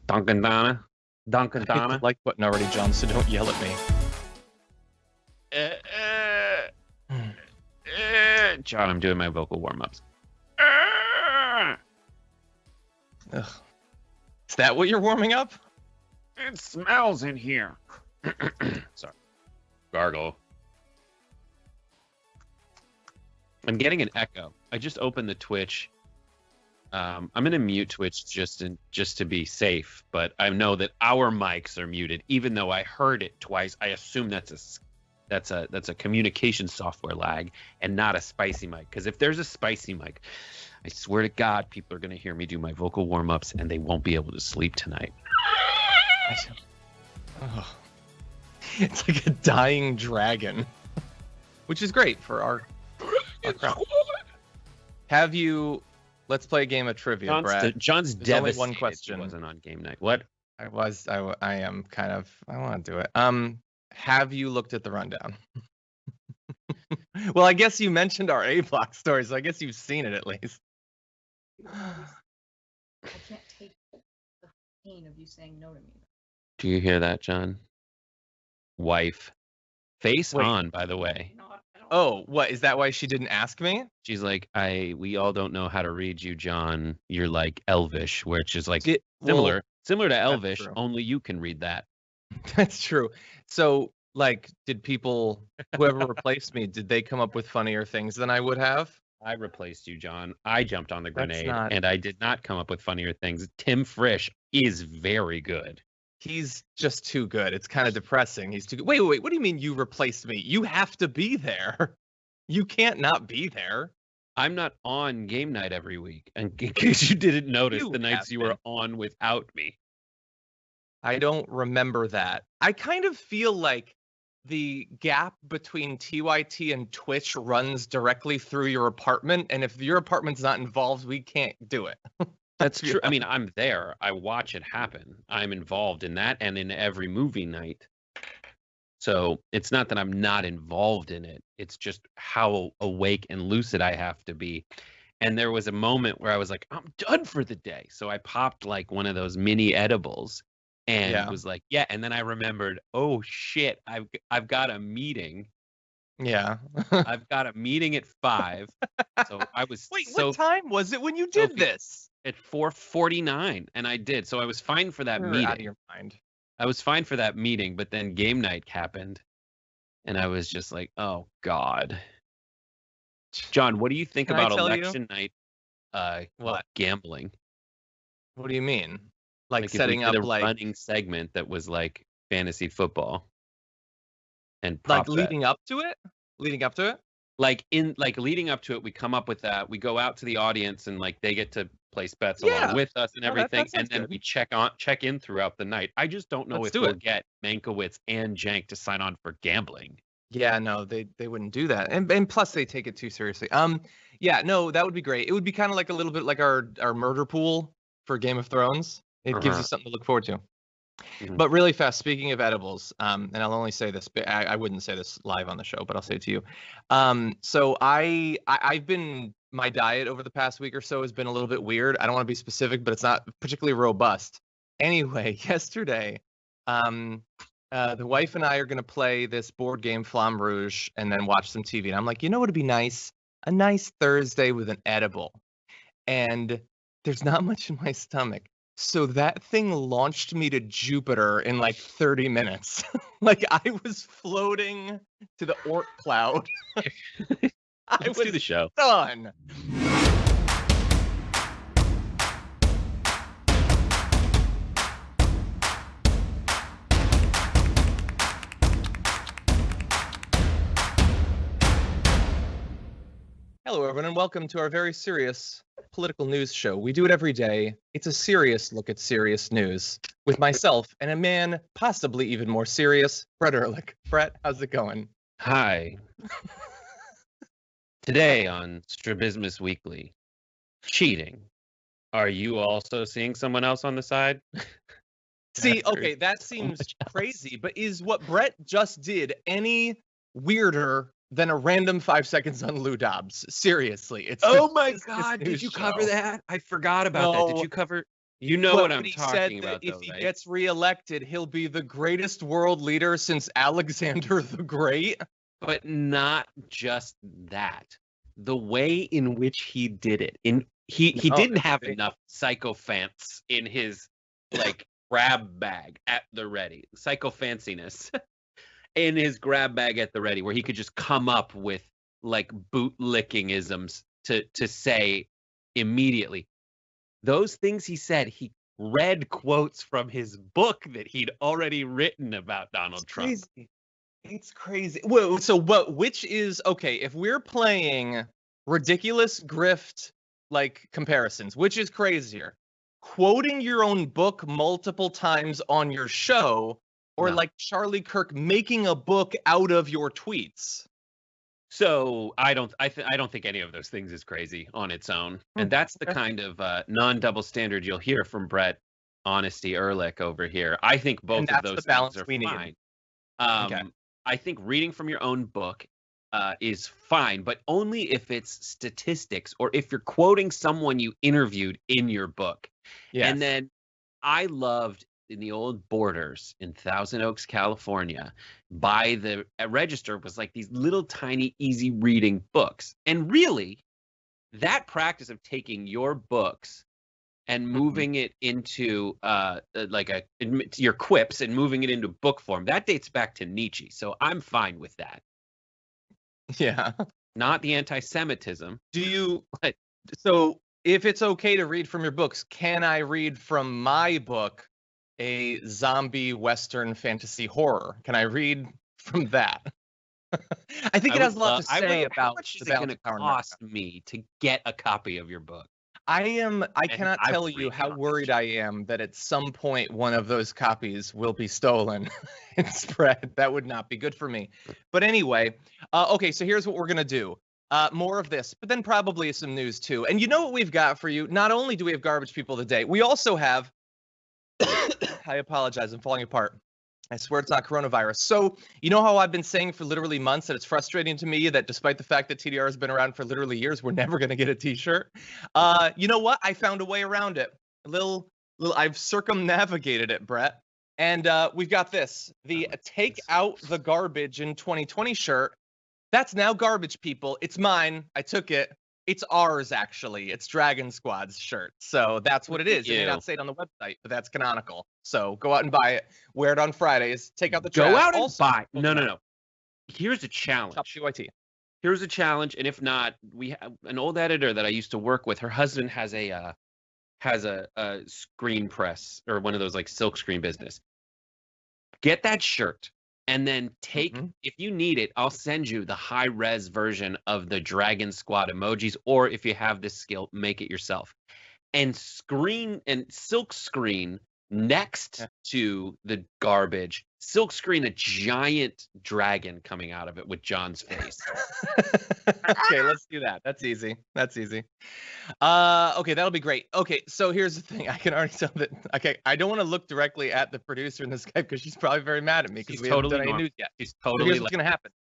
Dunkin' Donna. Dunkin' I hit the Donna. like button already, John, so don't yell at me. John, I'm doing my vocal warm-ups. Ugh. Is that what you're warming up? It smells in here. Sorry. Gargle. I'm getting an echo. I just opened the Twitch. I'm gonna mute Twitch just to be safe, but I know that our mics are muted. Even though I heard it twice, I assume that's a communication software lag and not a spicy mic. Because if there's a spicy mic, I swear to God, people are gonna hear me do my vocal warm-ups and they won't be able to sleep tonight. Oh. It's like a dying dragon, which is great for our crowd. Have you? Let's play a game of trivia, Brad. John's There's only devastated one question. he wasn't on game night. What? I am kind of. I want to do it. Have you looked at the rundown? Well, I guess you mentioned our A block story, so I guess you've seen it at least. I can't take the pain of you saying no to me. Do you hear that, John? Wife. Face Wait. on, by the way. Not at all. Oh, what is that? Why she didn't ask me? She's like, we all don't know how to read you, John. You're like Elvish, which is like Well, similar to Elvish, true. only you can read that. That's true. So, like, did people, whoever replaced me, did they come up with funnier things than I would have? I replaced you, John. I jumped on the That's grenade, not- and I did not come up with funnier things. Tim Frisch is very good. He's just too good. It's kind of depressing. He's too good. Wait. What do you mean you replaced me? You have to be there. You can't not be there. I'm not on game night every week, and in case you didn't notice, You the nights have you were been. on without me. I don't remember that. I kind of feel like the gap between TYT and Twitch runs directly through your apartment, and if your apartment's not involved, we can't do it. That's true. I mean, I'm there. I watch it happen. I'm involved in that and in every movie night. So it's not that I'm not involved in it. It's just how awake and lucid I have to be. And there was a moment where I was like, I'm done for the day. So I popped like one of those mini edibles and was like, yeah. And then I remembered, oh shit, I've got a meeting. Yeah. I've got a meeting at 5. So I was Wait, what time was it when you did this? At 4:49, and I did. So I was fine for that You're meeting. out of your mind. I was fine for that meeting, but then game night happened, and I was just like, "Oh God." John, what do you think Can I about tell you? election night? What? Gambling? What do you mean? Like if we setting did up a like running segment that was like fantasy football and like prop bet. leading up to it? Leading up to it? Like leading up to it, we come up with that. We go out to the audience and like they get to place bets Yeah. along with us and Oh, that everything, sounds and then good. we check in throughout the night. I just don't know Let's if do we'll it. get Mankiewicz and Jank to sign on for gambling. Yeah, no, they wouldn't do that. And plus they take it too seriously. Yeah, no, that would be great. It would be kind of like a little bit like our murder pool for Game of Thrones. It gives you something to look forward to. Mhm. But really fast, speaking of edibles, and I'll only say this, but I wouldn't say this live on the show, but I'll say it to you. So I've been, my diet over the past week or so has been a little bit weird. I don't want to be specific, but it's not particularly robust. Anyway, yesterday, the wife and I are going to play this board game Flamme Rouge and then watch some TV. And I'm like, you know what would be nice? A nice Thursday with an edible. And there's not much in my stomach. So that thing launched me to Jupiter in like 30 minutes. Like I was floating to the Oort cloud. Let's do the show. Done. Hello, everyone, and welcome to our very serious political news show. We do it every day. It's a serious look at serious news with myself and a man possibly even more serious, Brett Erlich. Brett, how's it going? Hi. Today on Strabismus Weekly, cheating. Are you also seeing someone else on the side? See, okay, that seems crazy, but is what Brett just did any weirder than a random 5 seconds on Lou Dobbs? Seriously, it's Oh the my business God! Did news you cover show. that? I forgot about that. Did No. you cover? You know what I'm he talking said about, that if though, he right? gets reelected, he'll be the greatest world leader since Alexander the Great. But not just that. The way in which he did it. He No, didn't that's have great. enough sycophants in his like grab bag at the ready. Psychophanciness in his grab bag at the ready, where he could just come up with like bootlicking isms to say immediately. Those things he said, he read quotes from his book that he'd already written about Donald Trump. Crazy. It's crazy. Whoa, so which is okay, if we're playing ridiculous grift like comparisons, which is crazier? Quoting your own book multiple times on your show, or No. like Charlie Kirk making a book out of your tweets? So I don't think any of those things is crazy on its own, and that's the Okay. kind of non-double standard you'll hear from Brett Honesty Erlich over here. I think both And of that's the those balance things are we need. fine. Okay. I think reading from your own book is fine, but only if it's statistics or if you're quoting someone you interviewed in your book. Yes. And then I loved in the old Borders in Thousand Oaks, California, by the register was like these little tiny easy reading books. And really, that practice of taking your books and moving it into your quips and moving it into book form, that dates back to Nietzsche. So I'm fine with that. Yeah. Not the anti-Semitism. Do you so if it's okay to read from your books, can I read from my book a zombie Western fantasy horror? Can I read from that? I think it has a lot to say how about much is the it going balance to of power in America. cost me to get a copy of your book? I cannot I tell would you read how it on worried I am that at some point one of those copies will be stolen and spread. That would not be good for me. But anyway, okay, so here's what we're gonna do. More of this, but then probably some news too. And you know what we've got for you? Not only do we have garbage people today, we also have I apologize, I'm falling apart. I swear it's not coronavirus. So, you know how I've been saying for literally months that it's frustrating to me that despite the fact that TDR has been around for literally years, we're never going to get a t-shirt? You know what? I found a way around it. I've circumnavigated it, Brett. And we've got this. The Take Out the Garbage in 2020 shirt. That's now garbage people. It's mine. I took it. It's ours, actually. It's Dragon Squad's shirt. So that's what it is. It may not say it on the website, but that's canonical. So go out and buy it. Wear it on Fridays. Take out the trash. Go out and Also, buy. No. Here's a challenge. Top PYT. Here's a challenge, and if not, we have an old editor that I used to work with. Her husband has a screen press or one of those like silk screen business. Get that shirt. And then take, if you need it, I'll send you the high res version of the Dragon Squad emojis, or if you have this skill, make it yourself. And silk screen next to the garbage, silk screen a giant dragon coming out of it with John's face. Okay, let's do that. That's easy. Okay, that'll be great. Okay, so here's the thing. I can already tell that. Okay, I don't want to look directly at the producer in this Skype because she's probably very mad at me because we haven't done any news yet. She's So totally here's what's gonna happen.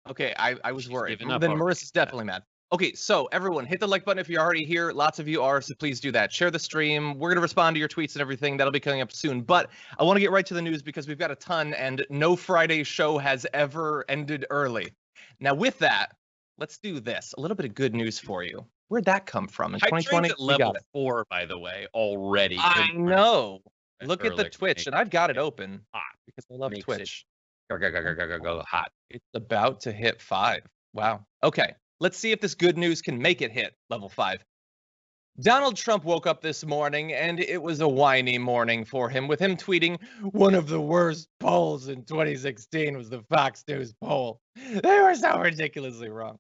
Okay, I was worried. given up Then already. Marissa's definitely mad. Okay, so everyone, hit the like button if you're already here. Lots of you are, so please do that. Share the stream. We're gonna respond to your tweets and everything. That'll be coming up soon. But I want to get right to the news because we've got a ton, and no Friday show has ever ended early. Now, with that, let's do this. A little bit of good news for you. Where'd that come from? In 2020, at we level got it. 4, by the way, already. I know. Look at the Erlich Twitch, makes and I've got it open hot. because I love Makes it Twitch. Go hot. It's about to hit 5. Wow. Okay, let's see if this good news can make it hit level 5. Donald Trump woke up this morning, and it was a whiny morning for him, with him tweeting, "One of the worst polls in 2016 was the Fox News poll. They were so ridiculously wrong.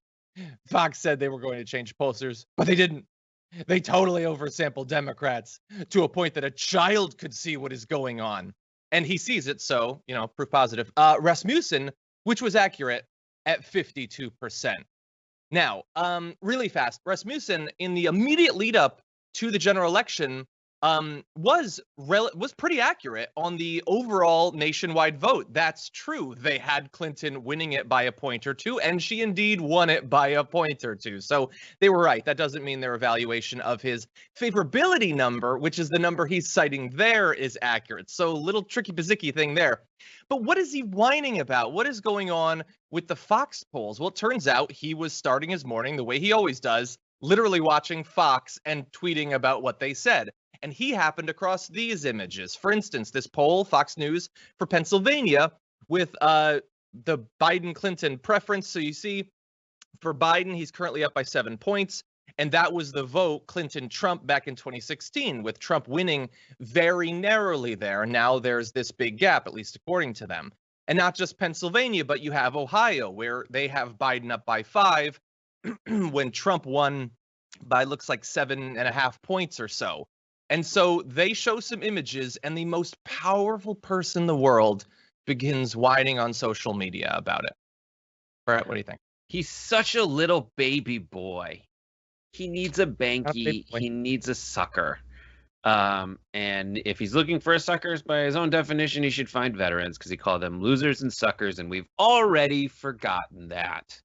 Fox said they were going to change pollsters, but they didn't. They totally oversampled Democrats to a point that a child could see what is going on." And he sees it, so, you know, proof positive. Rasmussen, which was accurate, at 52%. Now, really fast, Rasmussen, in the immediate lead up to the general election, was pretty accurate on the overall nationwide vote. That's true. They had Clinton winning it by a point or two, and she indeed won it by a point or two. So they were right. That doesn't mean their evaluation of his favorability number, which is the number he's citing there, is accurate. So little tricky bazzicky thing there. But what is he whining about? What is going on with the Fox polls? Well, it turns out he was starting his morning the way he always does, literally watching Fox and tweeting about what they said. And he happened across these images. For instance, this poll, Fox News for Pennsylvania, with the Biden-Clinton preference. So you see, for Biden, he's currently up by 7 points. And that was the vote Clinton-Trump back in 2016, with Trump winning very narrowly there. Now there's this big gap, at least according to them. And not just Pennsylvania, but you have Ohio, where they have Biden up by 5 when Trump won by, looks like 7.5 points or so. And so they show some images, and the most powerful person in the world begins whining on social media about it. Brett, what do you think? He's such a little baby boy. He needs a banky. He needs a sucker. And if he's looking for a suckers, by his own definition, he should find veterans, because he called them losers and suckers, and we've already forgotten that.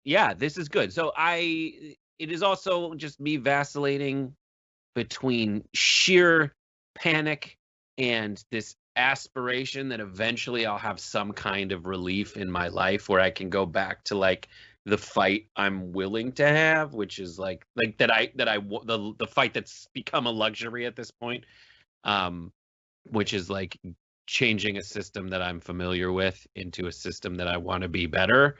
Yeah, this is good. So it is also just me vacillating between sheer panic and this aspiration that eventually I'll have some kind of relief in my life where I can go back to like the fight I'm willing to have, which is the fight that's become a luxury at this point, which is like changing a system that I'm familiar with into a system that I want to be better,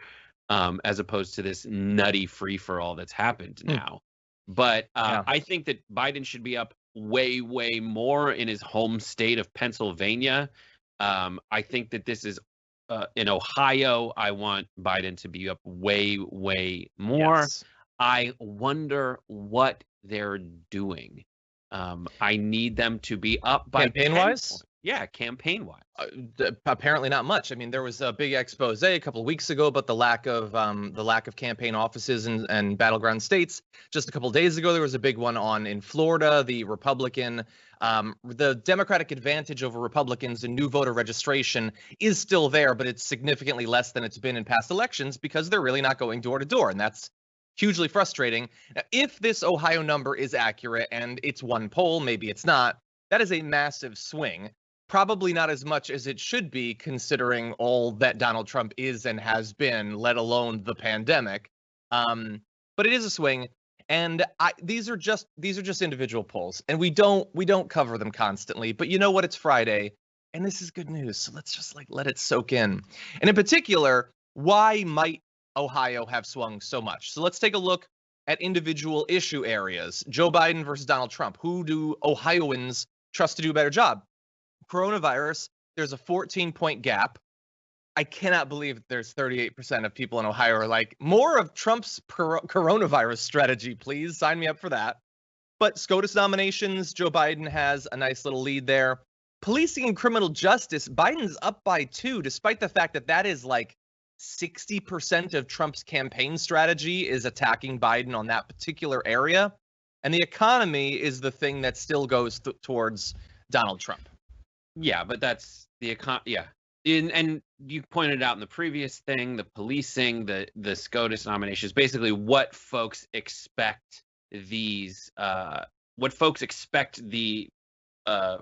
as opposed to this nutty free for all that's happened now. But I think that Biden should be up way, way more in his home state of Pennsylvania. I think that this is in Ohio. I want Biden to be up way, way more. Yes. I wonder what they're doing. I need them to be up by campaign-wise. Yeah, campaign-wise. Apparently not much. I mean, there was a big expose a couple of weeks ago about the lack of campaign offices and battleground states. Just a couple of days ago, there was a big one in Florida. The Democratic advantage over Republicans in new voter registration is still there, but it's significantly less than it's been in past elections because they're really not going door to door, and that's hugely frustrating. Now, if this Ohio number is accurate and it's one poll, maybe it's not, that is a massive swing. Probably not as much as it should be, considering all that Donald Trump is and has been, let alone the pandemic. But it is a swing, and these are just individual polls, and we don't cover them constantly. But you know what? It's Friday, and this is good news. So let's just let it soak in. And in particular, why might Ohio have swung so much? So let's take a look at individual issue areas. Joe Biden versus Donald Trump. Who do Ohioans trust to do a better job? Coronavirus, there's a 14-point gap. I cannot believe there's 38% of people in Ohio are like, more of Trump's coronavirus strategy, please. Sign me up for that. But SCOTUS nominations, Joe Biden has a nice little lead there. Policing and criminal justice, Biden's up by 2, despite the fact that is like 60% of Trump's campaign strategy is attacking Biden on that particular area. And the economy is the thing that still goes towards Donald Trump. Yeah, but that's the yeah. And you pointed out in the previous thing, the policing, the SCOTUS nominations, basically what folks expect the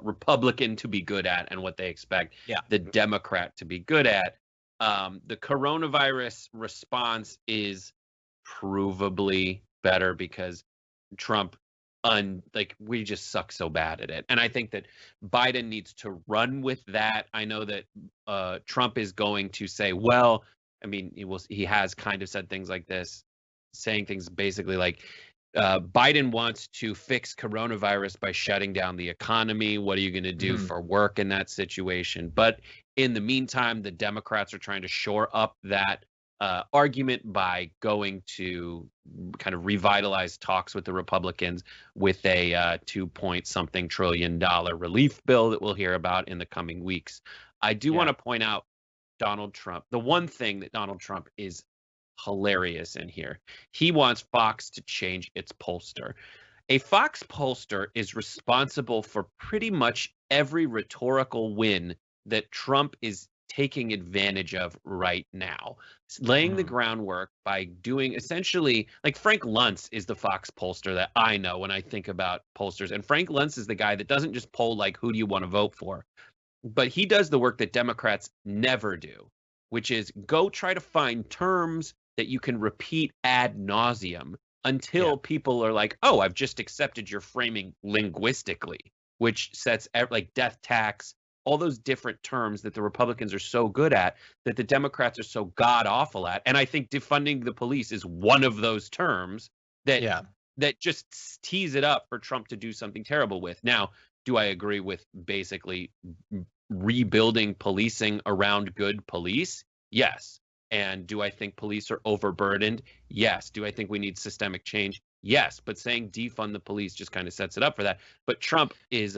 Republican to be good at and what they expect the Democrat to be good at. The coronavirus response is provably better because Trump we just suck so bad at it. And I think that Biden needs to run with that. I know that Trump is going to say, well, I mean, he has kind of said things like this, saying things basically like, Biden wants to fix coronavirus by shutting down the economy. What are you going to do for work in that situation? But in the meantime, the Democrats are trying to shore up that argument by going to kind of revitalize talks with the Republicans with a $2-point-something trillion relief bill that we'll hear about in the coming weeks. I do want to point out Donald Trump. The one thing that Donald Trump is hilarious in here, he wants Fox to change its pollster. A Fox pollster is responsible for pretty much every rhetorical win that Trump is taking advantage of right now, laying the groundwork by doing essentially like Frank Luntz is the Fox pollster that I know when I think about pollsters. And Frank Luntz is the guy that doesn't just poll like, who do you want to vote for? But he does the work that Democrats never do, which is go try to find terms that you can repeat ad nauseum until people are like, oh, I've just accepted your framing linguistically, which sets like death tax, all those different terms that the Republicans are so good at that the Democrats are so god awful at. And I think defunding the police is one of those terms that that just tees it up for Trump to do something terrible with. Now, do I agree with basically rebuilding policing around good police? Yes. And do I think police are overburdened? Yes. Do I think we need systemic change? Yes. But saying defund the police just kind of sets it up for that. But Trump is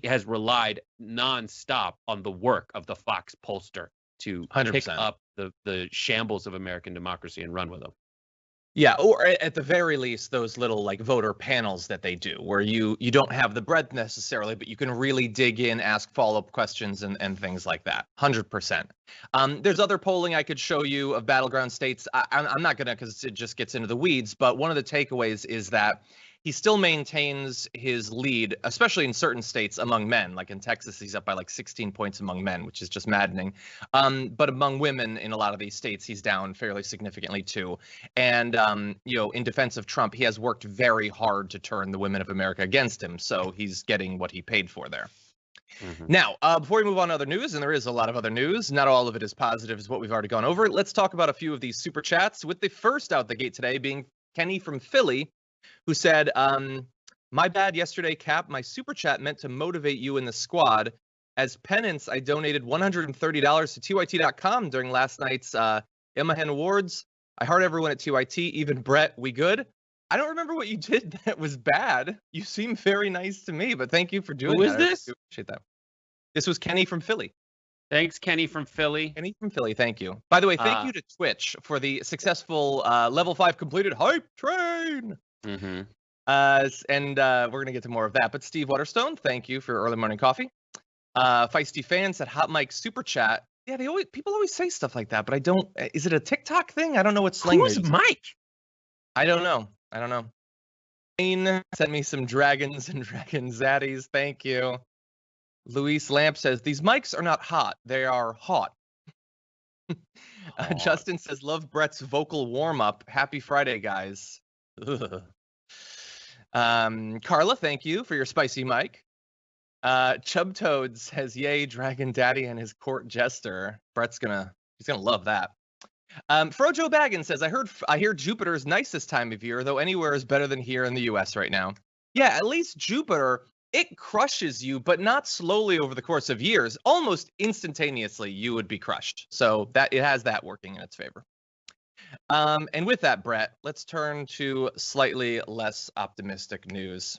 has relied nonstop on the work of the Fox pollster to 100%. pick up the shambles of American democracy and run with them. Yeah, or at the very least, those little like voter panels that they do, where you don't have the breadth necessarily, but you can really dig in, ask follow-up questions and things like that. 100%. There's other polling I could show you of battleground states. I'm not gonna because it just gets into the weeds. But one of the takeaways is that he still maintains his lead, especially in certain states among men. Like in Texas, he's up by like 16 points among men, which is just maddening. But among women in a lot of these states, he's down fairly significantly too. And, you know, in defense of Trump, he has worked very hard to turn the women of America against him. So he's getting what he paid for there. Now, before we move on to other news, and there is a lot of other news, not all of it is positive as what we've already gone over. Let's talk about a few of these super chats, with the first out the gate today being Kenny from Philly, who said, my bad yesterday, Cap. My super chat meant to motivate you in the squad. As penance, I donated $130 to TYT.com during last night's Imahen Awards. I heart everyone at TYT, even Brett. We good? I don't remember what you did that was bad. You seem very nice to me, but thank you for doing that. Who is this? I appreciate that. This was Kenny from Philly. Thanks, Kenny from Philly. Kenny from Philly, thank you. By the way, thank you to Twitch for the successful level 5 completed hype train. And we're going to get to more of that. But Steve Waterstone, thank you for your early morning coffee. Feisty Fans at Hot Mike Super Chat. Yeah, people always say stuff like that, but I don't. Is it a TikTok thing? I don't know what slang. Who's Mike? I don't know. Wayne sent me some dragons and dragon zaddies. Thank you. Luis Lamp says, these mics are not hot. They are hot. Justin says, love Brett's vocal warm-up. Happy Friday, guys. Carla, thank you for your spicy mic. Chub Toad says, yay, Dragon Daddy and his court jester. Brett's he's gonna love that. Frojo Baggins says, I hear Jupiter's nice this time of year, though anywhere is better than here in the US right now. Yeah, at least Jupiter, it crushes you, but not slowly over the course of years. Almost instantaneously, you would be crushed. So that it has that working in its favor. And with that, Brett, let's turn to slightly less optimistic news.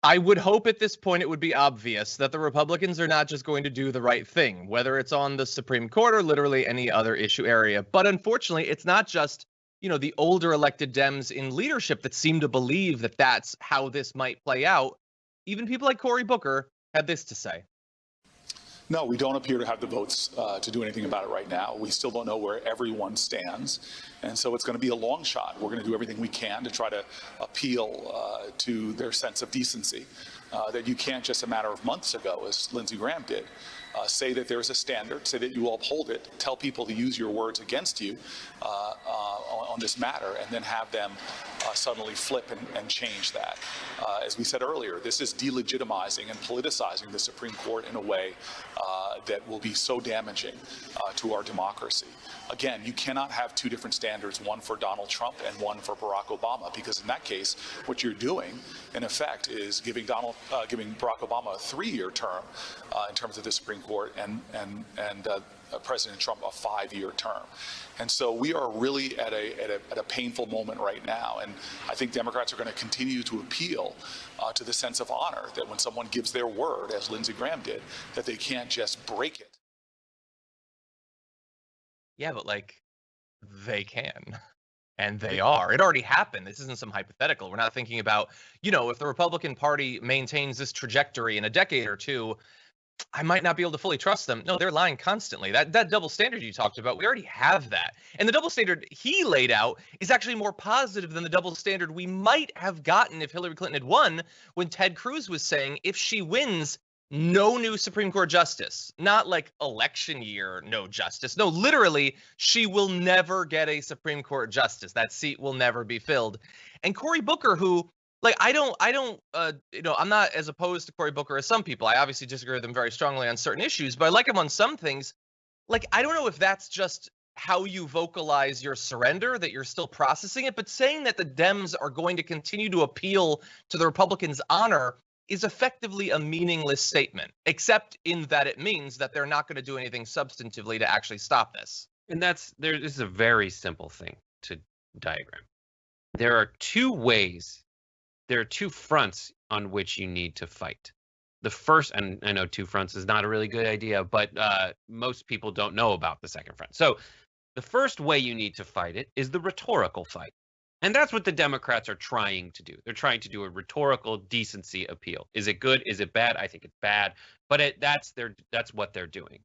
I would hope at this point it would be obvious that the Republicans are not just going to do the right thing, whether it's on the Supreme Court or literally any other issue area. But unfortunately, it's not just, you know, the older elected Dems in leadership that seem to believe that that's how this might play out. Even people like Cory Booker had this to say. No, we don't appear to have the votes to do anything about it right now. We still don't know where everyone stands. And so it's going to be a long shot. We're going to do everything we can to try to appeal to their sense of decency. That you can't just a matter of months ago, as Lindsey Graham did, say that there's a standard, say that you uphold it, tell people to use your words against you on this matter, and then have them suddenly flip and change that. As we said earlier, this is delegitimizing and politicizing the Supreme Court in a way that will be so damaging to our democracy. Again, you cannot have two different standards, one for Donald Trump and one for Barack Obama, because in that case, what you're doing, in effect, is giving Barack Obama a 3-year term in terms of the Supreme Court, and President Trump a 5-year term. And so we are really at a painful moment right now. And I think Democrats are going to continue to appeal to the sense of honor, that when someone gives their word, as Lindsey Graham did, that they can't just break it. Yeah, but like, they can. And they are. It already happened. This isn't some hypothetical. We're not thinking about, if the Republican Party maintains this trajectory in a decade or two, I might not be able to fully trust them. No, they're lying constantly. That double standard you talked about, we already have that. And the double standard he laid out is actually more positive than the double standard we might have gotten if Hillary Clinton had won, when Ted Cruz was saying if she wins, no new Supreme Court justice. Not like election year, no justice. No, literally, she will never get a Supreme Court justice. That seat will never be filled. And Cory Booker, who, like, I'm not as opposed to Cory Booker as some people. I obviously disagree with him very strongly on certain issues, but I like him on some things. Like, I don't know if that's just how you vocalize your surrender, that you're still processing it, but saying that the Dems are going to continue to appeal to the Republicans' honor is effectively a meaningless statement, except in that it means that they're not going to do anything substantively to actually stop this. And this is a very simple thing to diagram. There are two fronts on which you need to fight. The first, and I know two fronts is not a really good idea, but most people don't know about the second front. So the first way you need to fight it is the rhetorical fight. And that's what the Democrats are trying to do. They're trying to do a rhetorical decency appeal. Is it good? Is it bad? I think it's bad, but that's what they're doing.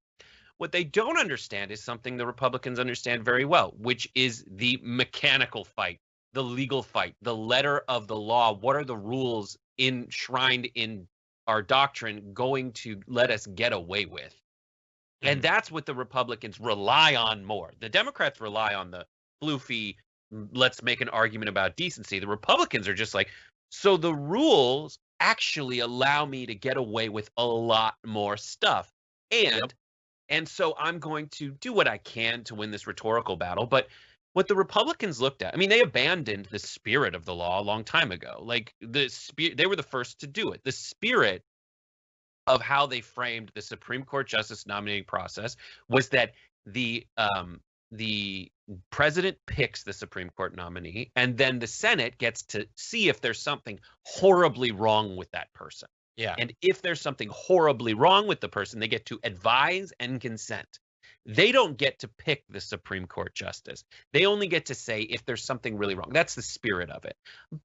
What they don't understand is something the Republicans understand very well, which is the mechanical fight, the legal fight, the letter of the law. What are the rules enshrined in our doctrine going to let us get away with? And that's what the Republicans rely on more. The Democrats rely on the floofy, let's make an argument about decency. The Republicans are just like, so the rules actually allow me to get away with a lot more stuff. And so I'm going to do what I can to win this rhetorical battle. But what the Republicans looked at, I mean, they abandoned the spirit of the law a long time ago. Like they were the first to do it. The spirit of how they framed the Supreme Court justice nominating process was that the president picks the Supreme Court nominee, and then the Senate gets to see if there's something horribly wrong with that person. Yeah. And if there's something horribly wrong with the person, they get to advise and consent. They don't get to pick the Supreme Court justice. They only get to say if there's something really wrong. That's the spirit of it.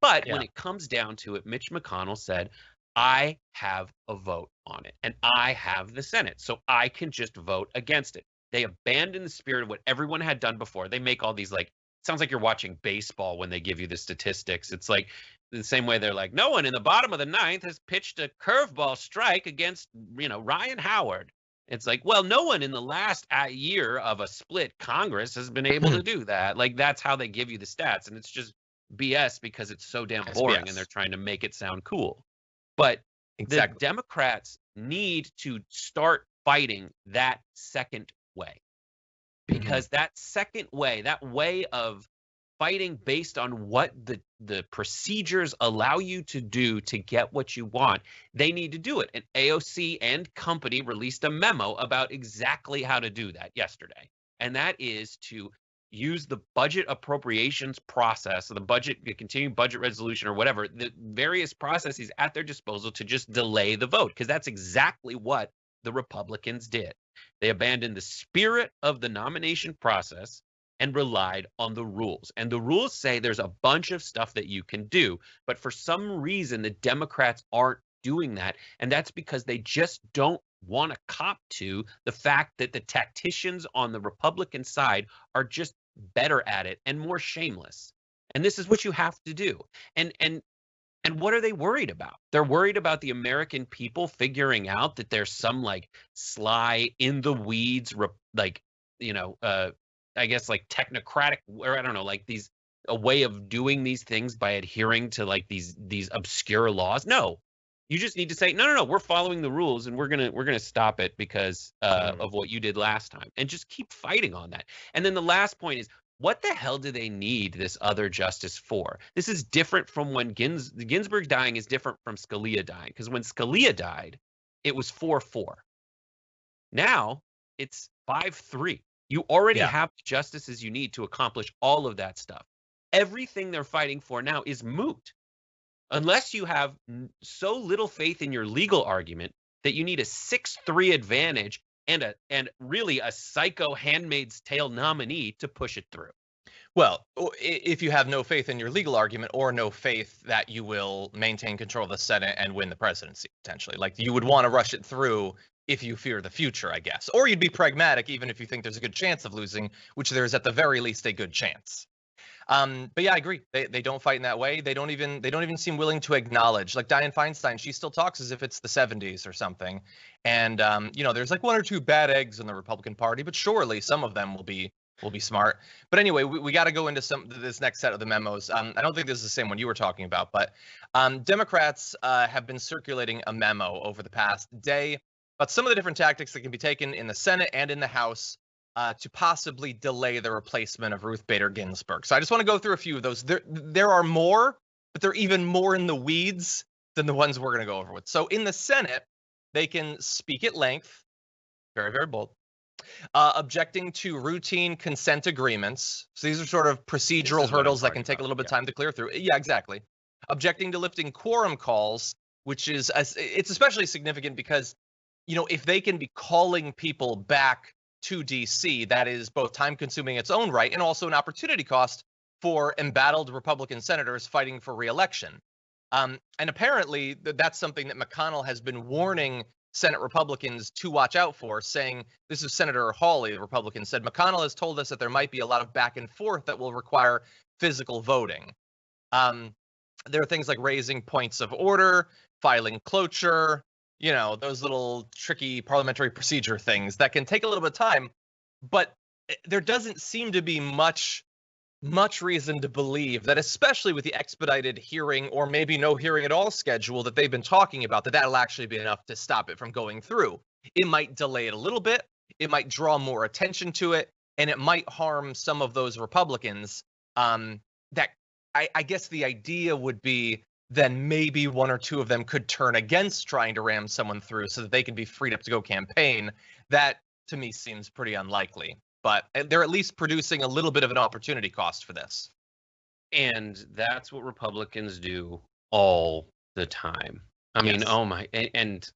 But when it comes down to it, Mitch McConnell said, I have a vote on it, and I have the Senate, so I can just vote against it. They abandon the spirit of what everyone had done before. They make all these, like, sounds like you're watching baseball when they give you the statistics. It's like the same way they're like, no one in the bottom of the ninth has pitched a curveball strike against, Ryan Howard. It's like, well, no one in the last year of a split Congress has been able to do that. Like, that's how they give you the stats. And it's just BS because it's so damn boring and they're trying to make it sound cool. But the Democrats need to start fighting that second way, because that second way, that way of fighting based on what the procedures allow you to do to get what you want, they need to do it. And AOC and company released a memo about exactly how to do that yesterday. And that is to use the budget appropriations process, or the continuing budget resolution, or whatever, the various processes at their disposal to just delay the vote, because that's exactly what the Republicans did. They abandoned the spirit of the nomination process and relied on the rules. And the rules say there's a bunch of stuff that you can do, but for some reason the Democrats aren't doing that, and that's because they just don't want to cop to the fact that the tacticians on the Republican side are just better at it and more shameless. And this is what you have to do. And what are they worried about? They're worried about the American people figuring out that there's some like sly in the weeds, I guess like technocratic, or I don't know, like a way of doing these things by adhering to like these obscure laws. No, you just need to say, no, we're following the rules, and we're gonna stop it because of what you did last time, and just keep fighting on that. And then the last point is, what the hell do they need this other justice for? This is different from when Ginsburg dying is different from Scalia dying, because when Scalia died, it was 4-4. Now it's 5-3. You already have the justices you need to accomplish all of that stuff. Everything they're fighting for now is moot, unless you have so little faith in your legal argument that you need a 6-3 advantage and really a psycho Handmaid's Tale nominee to push it through. Well, if you have no faith in your legal argument or no faith that you will maintain control of the Senate and win the presidency, potentially. Like, you would want to rush it through if you fear the future, I guess. Or you'd be pragmatic even if you think there's a good chance of losing, which there's at the very least a good chance. But yeah, I agree. They don't fight in that way. They don't even seem willing to acknowledge. Like Dianne Feinstein, she still talks as if it's the 70s or something. And there's like one or two bad eggs in the Republican Party, but surely some of them will be smart. But anyway, we got to go into this next set of the memos. I don't think this is the same one you were talking about, but Democrats have been circulating a memo over the past day about some of the different tactics that can be taken in the Senate and in the House to possibly delay the replacement of Ruth Bader Ginsburg. So I just want to go through a few of those. There are more, but they're even more in the weeds than the ones we're going to go over with. So in the Senate, they can speak at length, very, very bold, objecting to routine consent agreements. So these are sort of procedural hurdles that can take a little bit of time to clear through. Yeah, exactly. Objecting to lifting quorum calls, which is, it's especially significant because, if they can be calling people back to DC, that is both time consuming its own right and also an opportunity cost for embattled Republican senators fighting for re-election. And apparently that's something that McConnell has been warning Senate Republicans to watch out for, saying, this is Senator Hawley, the Republican, said, McConnell has told us that there might be a lot of back and forth that will require physical voting. There are things like raising points of order, filing cloture, those little tricky parliamentary procedure things that can take a little bit of time, but there doesn't seem to be much reason to believe that, especially with the expedited hearing or maybe no hearing at all schedule that they've been talking about, that'll actually be enough to stop it from going through. It might delay it a little bit, it might draw more attention to it, and it might harm some of those Republicans. That I guess the idea would be then maybe one or two of them could turn against trying to ram someone through so that they can be freed up to go campaign. That, to me, seems pretty unlikely. But they're at least producing a little bit of an opportunity cost for this. And that's what Republicans do all the time. I mean, oh my, and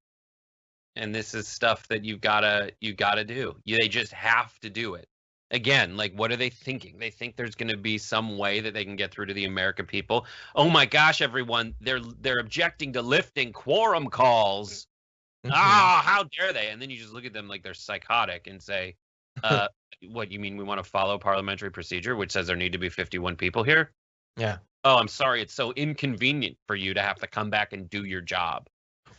this is stuff that you gotta do. They just have to do it. Again, like, what are they thinking? They think there's going to be some way that they can get through to the American people. Oh my gosh, everyone, they're objecting to lifting quorum calls. How dare they? And then you just look at them like they're psychotic and say, what, you mean we want to follow parliamentary procedure, which says there need to be 51 people here? Yeah. Oh, I'm sorry. It's so inconvenient for you to have to come back and do your job.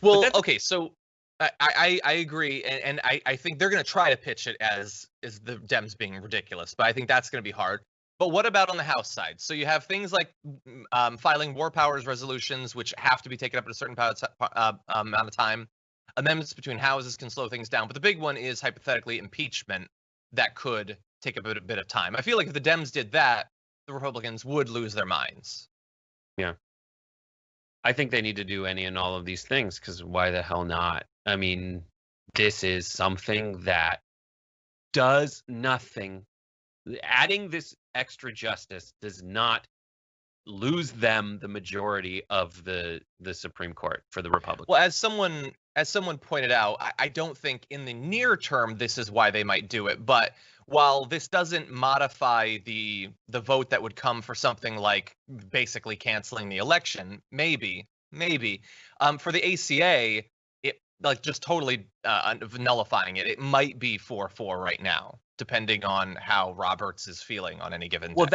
Well, okay, so I agree, and I think they're going to try to pitch it as the Dems being ridiculous, but I think that's going to be hard. But what about on the House side? So you have things like filing war powers resolutions, which have to be taken up at a certain amount of time. Amendments between houses can slow things down, but the big one is hypothetically impeachment that could take a bit of time. I feel like if the Dems did that, the Republicans would lose their minds. Yeah. I think they need to do any and all of these things, because why the hell not? I mean, this is something that does nothing. Adding this extra justice does not lose them the majority of the Supreme Court for the Republicans. Well, as someone pointed out, I don't think in the near term this is why they might do it. But while this doesn't modify the vote that would come for something like basically canceling the election, maybe for the ACA, it like just totally nullifying it. It might be 4-4 right now, depending on how Roberts is feeling on any given day. Well,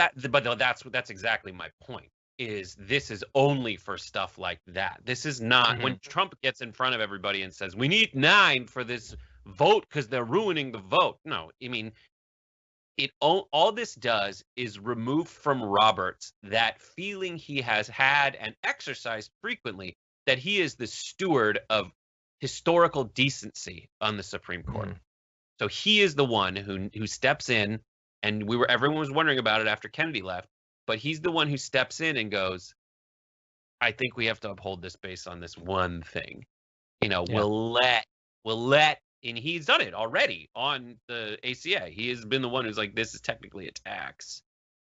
that's exactly my point. This is only for stuff like that. This is not when Trump gets in front of everybody and says we need 9 for this vote because they're ruining the vote. No, I mean, all this does is remove from Roberts that feeling he has had and exercised frequently that he is the steward of historical decency on the Supreme Court. So he is the one who steps in, and everyone was wondering about it after Kennedy left, but he's the one who steps in and goes, I think we have to uphold this based on this one thing. We'll let, and he's done it already on the ACA. He has been the one who's like, this is technically a tax.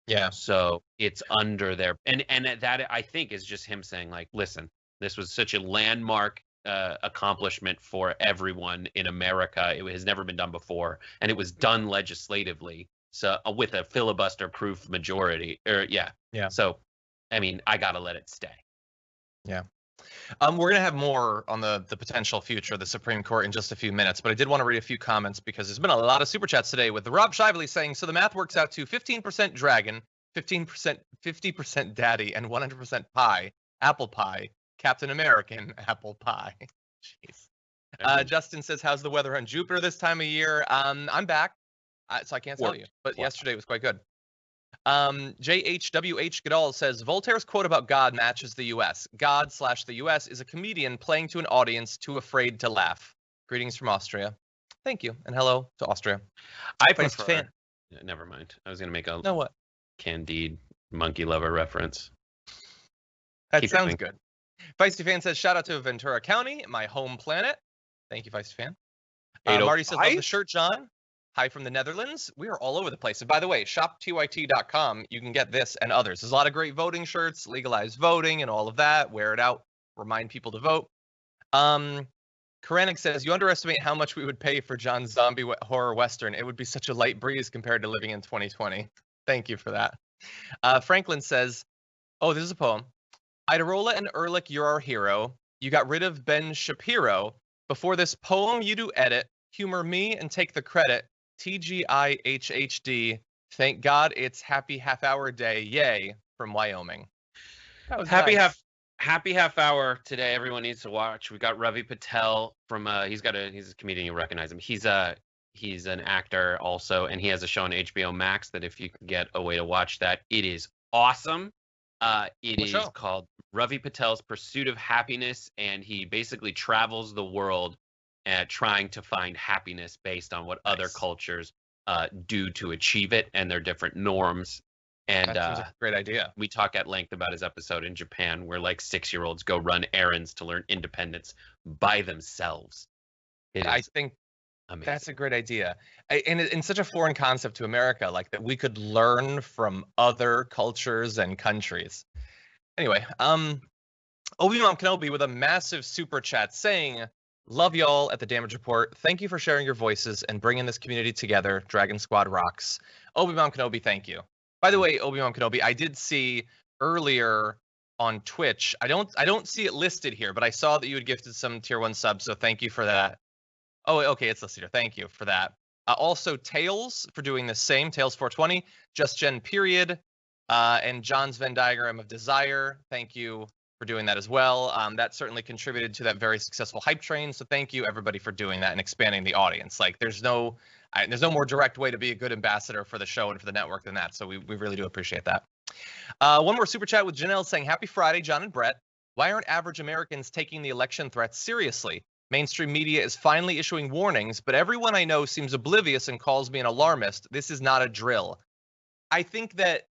Yeah. So it's under there. And that, I think, is just him saying, like, listen, this was such a landmark accomplishment for everyone in America. It has never been done before, and it was done legislatively. So with a filibuster-proof majority, yeah. So, I mean, I gotta let it stay. Yeah. We're gonna have more on the potential future of the Supreme Court in just a few minutes, but I did want to read a few comments because there's been a lot of super chats today. With Rob Shively saying, so the math works out to 15% dragon, 15%, 50% daddy, and 100% pie, apple pie, Captain American apple pie. Jeez. Justin says, how's the weather on Jupiter this time of year? I'm back, so I can't tell you, but yesterday was quite good. JHWH Goodall says, Voltaire's quote about God matches the U.S. God/the U.S. is a comedian playing to an audience too afraid to laugh. Greetings from Austria. Thank you, and hello to Austria. I prefer. Never mind. I was gonna make a what? Candide monkey lover reference. That sounds good. Feisty Fan says, shout out to Ventura County, my home planet. Thank you, Feisty Fan. Marty says, love the shirt, John. Hi from the Netherlands. We are all over the place. And by the way, shoptyt.com. You can get this and others. There's a lot of great voting shirts, legalized voting and all of that. Wear it out. Remind people to vote. Karanik says, you underestimate how much we would pay for John's zombie horror western. It would be such a light breeze compared to living in 2020. Thank you for that. Franklin says, oh, this is a poem. Iadarola and Erlich, you're our hero. You got rid of Ben Shapiro. Before this poem, you do edit. Humor me and take the credit. TGIHHD. Thank God it's happy half-hour day. Yay, from Wyoming. That was nice. Happy half hour today. Everyone needs to watch. We got Ravi Patel from he's a comedian, you recognize him. He's an actor also, and he has a show on HBO Max that if you can get a way to watch that, it is awesome. It is called Ravi Patel's Pursuit of Happiness, and he basically travels the world trying to find happiness based on what other cultures do to achieve it and their different norms. And that seems like a great idea. We talk at length about his episode in Japan where like 6-year-olds go run errands to learn independence by themselves. I think amazing. That's a great idea. And in such a foreign concept to America, like that we could learn from other cultures and countries. Anyway, Obi-Wan Kenobi with a massive super chat saying, love y'all at the Damage Report. Thank you for sharing your voices and bringing this community together. Dragon Squad rocks. Obi-Wan Kenobi, thank you. By the way, Obi-Wan Kenobi, I did see earlier on Twitch. I don't see it listed here, but I saw that you had gifted some tier 1 subs, so thank you for that. Oh, okay, it's listed here. Thank you for that. Also, Tails for doing the same. Tails 420, Just Gen period, and John's Venn diagram of desire. Thank you for doing that as well. That certainly contributed to that very successful hype train. So thank you everybody for doing that and expanding the audience. Like there's no more direct way to be a good ambassador for the show and for the network than that. So we really do appreciate that. One more super chat with Janelle saying, happy Friday, John and Brett. Why aren't average Americans taking the election threats seriously? Mainstream media is finally issuing warnings, but everyone I know seems oblivious and calls me an alarmist. This is not a drill. I think that,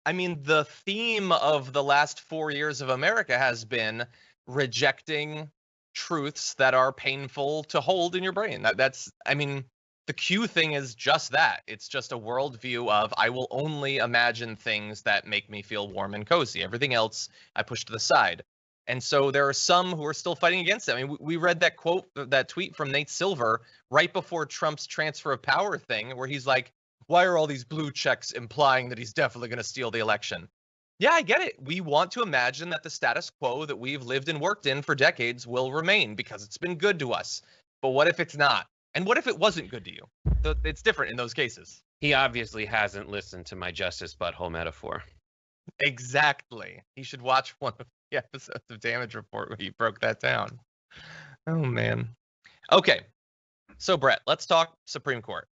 the theme of the last 4 years of America has been rejecting truths that are painful to hold in your brain. The Q thing is just that. It's just a worldview of I will only imagine things that make me feel warm and cozy. Everything else I push to the side. And so there are some who are still fighting against it. We read that quote, that tweet from Nate Silver right before Trump's transfer of power thing, where he's like, why are all these blue checks implying that he's definitely going to steal the election? Yeah, I get it. We want to imagine that the status quo that we've lived and worked in for decades will remain because it's been good to us. But what if it's not? And what if it wasn't good to you? It's different in those cases. He obviously hasn't listened to my Justice Butthole metaphor. Exactly. He should watch one of the episodes of Damage Report where he broke that down. Oh, man. Okay. So, Brett, let's talk Supreme Court.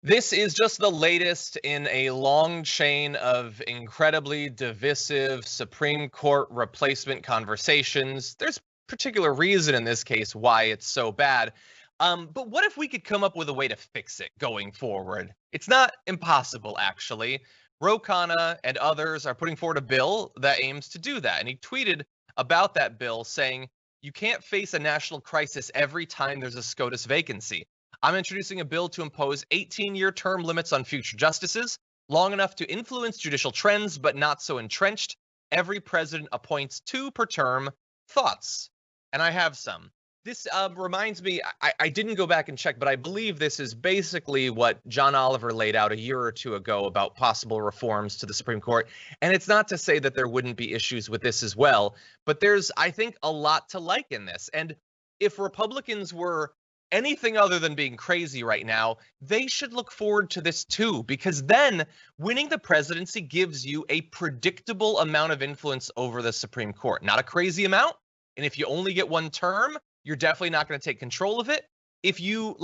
This is just the latest in a long chain of incredibly divisive Supreme Court replacement conversations. There's particular reason in this case why it's so bad. But what if we could come up with a way to fix it going forward? It's not impossible, actually. Ro Khanna and others are putting forward a bill that aims to do that. And he tweeted about that bill saying, you can't face a national crisis every time there's a SCOTUS vacancy. I'm introducing a bill to impose 18-year term limits on future justices, long enough to influence judicial trends, but not so entrenched. Every president appoints 2 per term. Thoughts? And I have some. This reminds me, I didn't go back and check, but I believe this is basically what John Oliver laid out a year or two ago about possible reforms to the Supreme Court. And it's not to say that there wouldn't be issues with this as well, but there's, I think, a lot to like in this. And if Republicans were anything other than being crazy right now, they should look forward to this too, because then winning the presidency gives you a predictable amount of influence over the Supreme Court. Not a crazy amount. And if you only get one term, you're definitely not going to take control of it. If you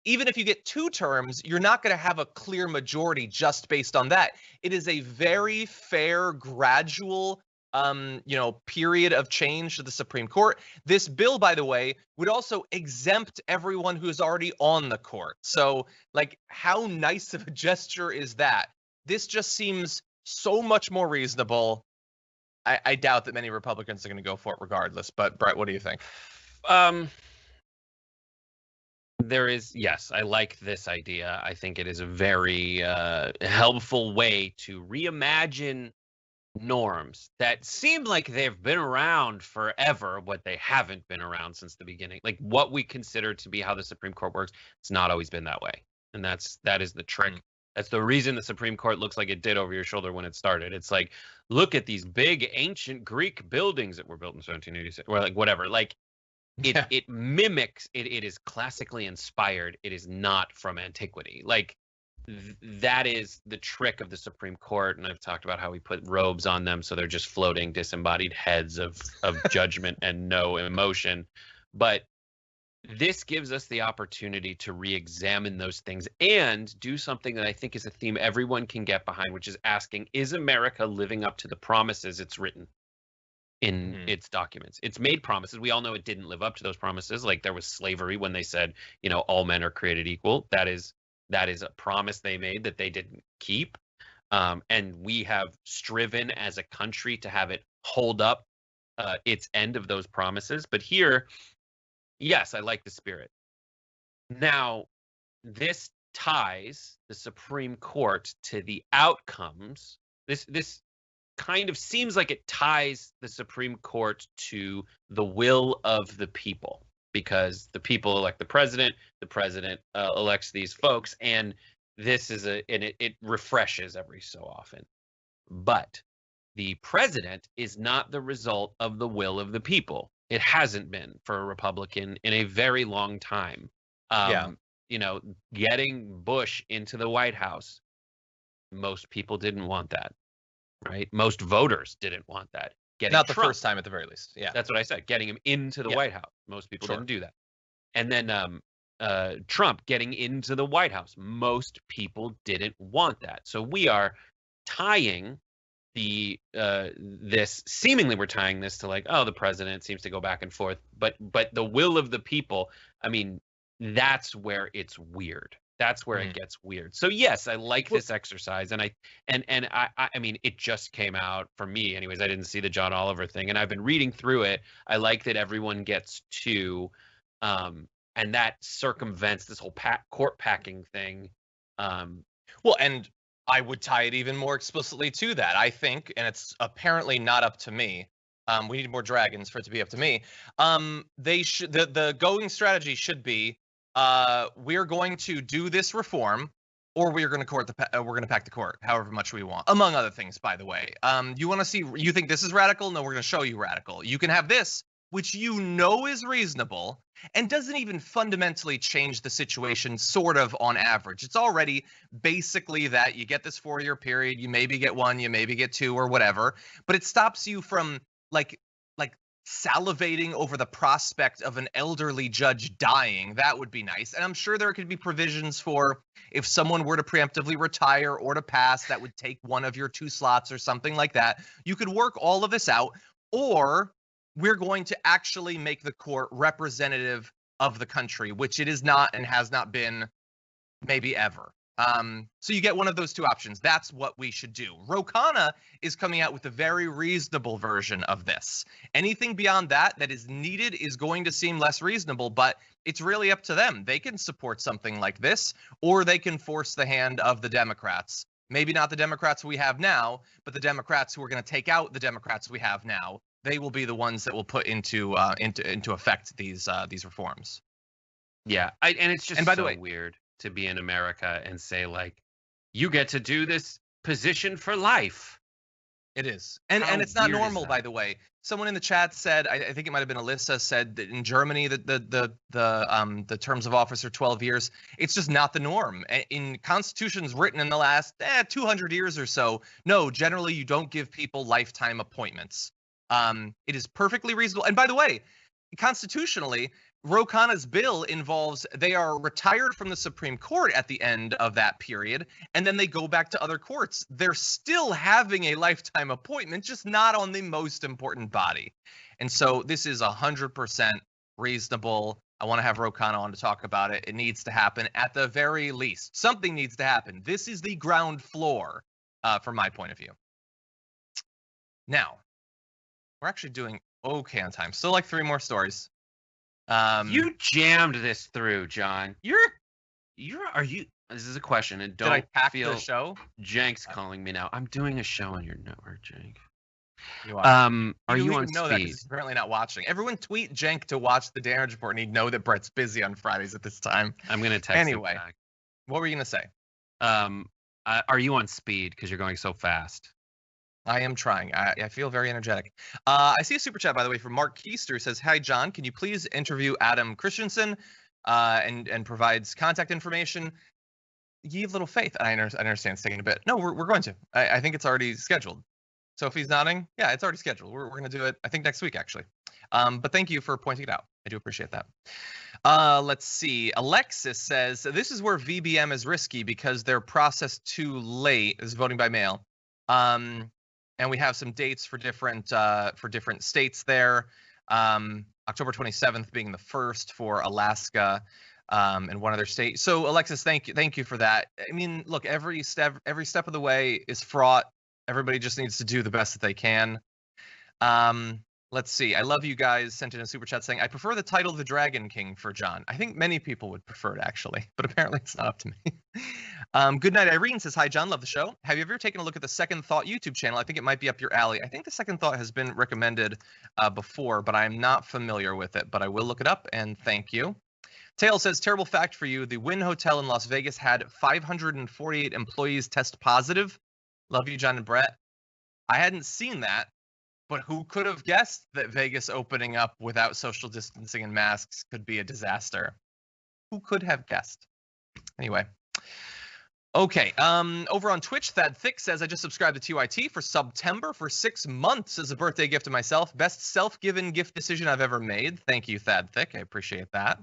even if you get 2 terms, you're not going to have a clear majority just based on that. It is a very fair, gradual, period of change to the Supreme Court. This bill, by the way, would also exempt everyone who is already on the court. So, how nice of a gesture is that? This just seems so much more reasonable. I doubt that many Republicans are going to go for it regardless. But Brett, what do you think? Yes, I like this idea. I think it is a very helpful way to reimagine norms that seem like they've been around forever, but they haven't been around since the beginning. Like what we consider to be how the Supreme Court works, it's not always been that way. And that is the trick. That's the reason the Supreme Court looks like it did over your shoulder when it started. It's like, look at these big ancient Greek buildings that were built in 1786, or whatever. It mimics it. It is classically inspired. It is not from antiquity. That is the trick of the Supreme Court. And I've talked about how we put robes on them so they're just floating disembodied heads of judgment and no emotion. But this gives us the opportunity to re-examine those things and do something that I think is a theme everyone can get behind, which is asking, is America living up to the promises it's written in its documents? It's made promises. We all know it didn't live up to those promises. Like there was slavery when they said, all men are created equal. That is a promise they made that they didn't keep. And we have striven as a country to have it hold up its end of those promises. But here, yes, I like the spirit. Now, this ties the Supreme Court to the outcomes. This kind of seems like it ties the Supreme Court to the will of the people, because the people elect the president elects these folks, and it refreshes every so often. But the president is not the result of the will of the people. It hasn't been for a Republican in a very long time. Getting Bush into the White House, most people didn't want that, right? Most voters didn't want that. Not the first time, at the very least. Yeah, that's what I said. Getting him into the White House, most people didn't do that. And then Trump getting into the White House, most people didn't want that. So we are tying we're tying this to the president seems to go back and forth, but the will of the people, I mean, that's where it's weird. That's where it gets weird. So yes, I like this exercise, and I mean, it just came out for me anyways. I didn't see the John Oliver thing, and I've been reading through it. I like that everyone gets 2, and that circumvents this whole court packing thing. And I would tie it even more explicitly to that. I think, and it's apparently not up to me. We need more dragons for it to be up to me. The going strategy should be, we're going to do this reform, or we're going to pack the court however much we want, among other things, by the way. You think this is radical? No, we're going to show you radical. You can have this, which is reasonable and doesn't even fundamentally change the situation sort of on average. It's already basically that you get this 4-year period, you maybe get 1, you maybe get 2 or whatever, but it stops you from salivating over the prospect of an elderly judge dying. That would be nice. And I'm sure there could be provisions for if someone were to preemptively retire or to pass, that would take one of your 2 slots or something like that. You could work all of this out, or we're going to actually make the court representative of the country, which it is not and has not been maybe ever. So you get one of those 2 options. That's what we should do. Ro Khanna is coming out with a very reasonable version of this. Anything beyond that is needed is going to seem less reasonable, but it's really up to them. They can support something like this, or they can force the hand of the Democrats. Maybe not the Democrats we have now, but the Democrats who are going to take out the Democrats we have now they will be the ones that will put into effect these reforms. Yeah, and it's just And by the so way, weird to be in America and say like, you get to do this position for life. it is, and How it's not weird is normal. By that? the way, someone in the chat said, I think it might have been Alyssa, said that in Germany the terms of office are 12 years. It's just not the norm. In constitutions written in the last 200 years or so, no, generally you don't give people lifetime appointments. It is perfectly reasonable. And by the way, constitutionally, Ro Khanna's bill involves they are retired from the Supreme Court at the end of that period, and then they go back to other courts. They're still having a lifetime appointment, just not on the most important body. And so this is 100% reasonable. I want to have Ro Khanna on to talk about it. It needs to happen at the very least. Something needs to happen. This is the ground floor from my point of view. Now, we're actually doing okay on time. Still like 3 more stories. You jammed this through, John. Are you? This is a question, and did I don't pack feel the show? Jank's calling me now. I'm doing a show on your network, Jank. You are. Are you on know that 'cause speed? he's apparently not watching. Everyone tweet Jenk to watch the damage report, and he'd know that Brett's busy on Fridays at this time. I'm gonna text him Anyway, back. what were you gonna say? Are you on speed because you're going so fast? I am trying. I feel very energetic. I see a super chat, by the way, from Mark Keister, who says, "Hi, John. Can you please interview Adam Christensen and provides contact information? Ye have little faith." I understand it's taking a bit. No, we're going to. I think it's already scheduled. Sophie's nodding. Yeah, it's already scheduled. We're going to do it, I think, next week, actually. But thank you for pointing it out. I do appreciate that. Let's see. Alexis says, "This is where VBM is risky because they're processed too late." This is voting by mail. And we have some dates for different states there. October 27th being the first for Alaska and one other state. So Alexis, thank you for that. I mean, look, every step of the way is fraught. Everybody just needs to do the best that they can. Let's see. I love you guys sent in a super chat saying, "I prefer the title The Dragon King for John." I think many people would prefer it, actually, but apparently it's not up to me. Good night, Irene says, "Hi, John. Love the show. Have you ever taken a look at the Second Thought YouTube channel? I think it might be up your alley." I think the Second Thought has been recommended before, but I'm not familiar with it, but I will look it up, and thank you. Tail says, "Terrible fact for you. The Wynn Hotel in Las Vegas had 548 employees test positive." Love you, John and Brett. I hadn't seen that. But who could have guessed that Vegas opening up without social distancing and masks could be a disaster? Who could have guessed? Anyway. Okay. Over on Twitch, Thad Thick says, "I just subscribed to TYT for September for 6 months as a birthday gift to myself. Best self-given gift decision I've ever made." Thank you, Thad Thick. I appreciate that.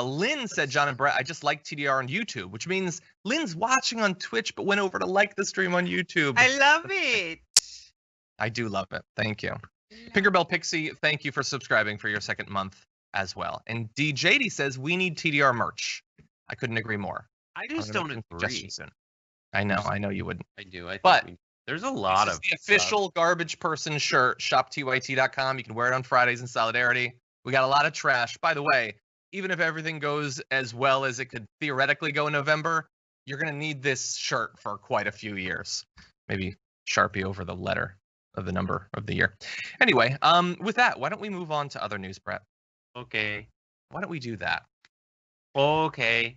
Lynn said, "John and Brett, I just like TDR on YouTube," which means Lynn's watching on Twitch but went over to like the stream on YouTube. I love it. I do love it. Thank you. Pinkerbell Pixie, thank you for subscribing for your 2nd month as well. And DJD says, "We need TDR merch." I couldn't agree more. I just don't agree. Soon. I know you wouldn't. I do. I think But there's a lot of the official garbage person shirt, shoptyt.com. You can wear it on Fridays in solidarity. We got a lot of trash. By the way, even if everything goes as well as it could theoretically go in November, you're going to need this shirt for quite a few years. Maybe Sharpie over the letter of the number of the year. Anyway, with that, why don't we move on to other news, Brett? Okay. Why don't we do that? Okay.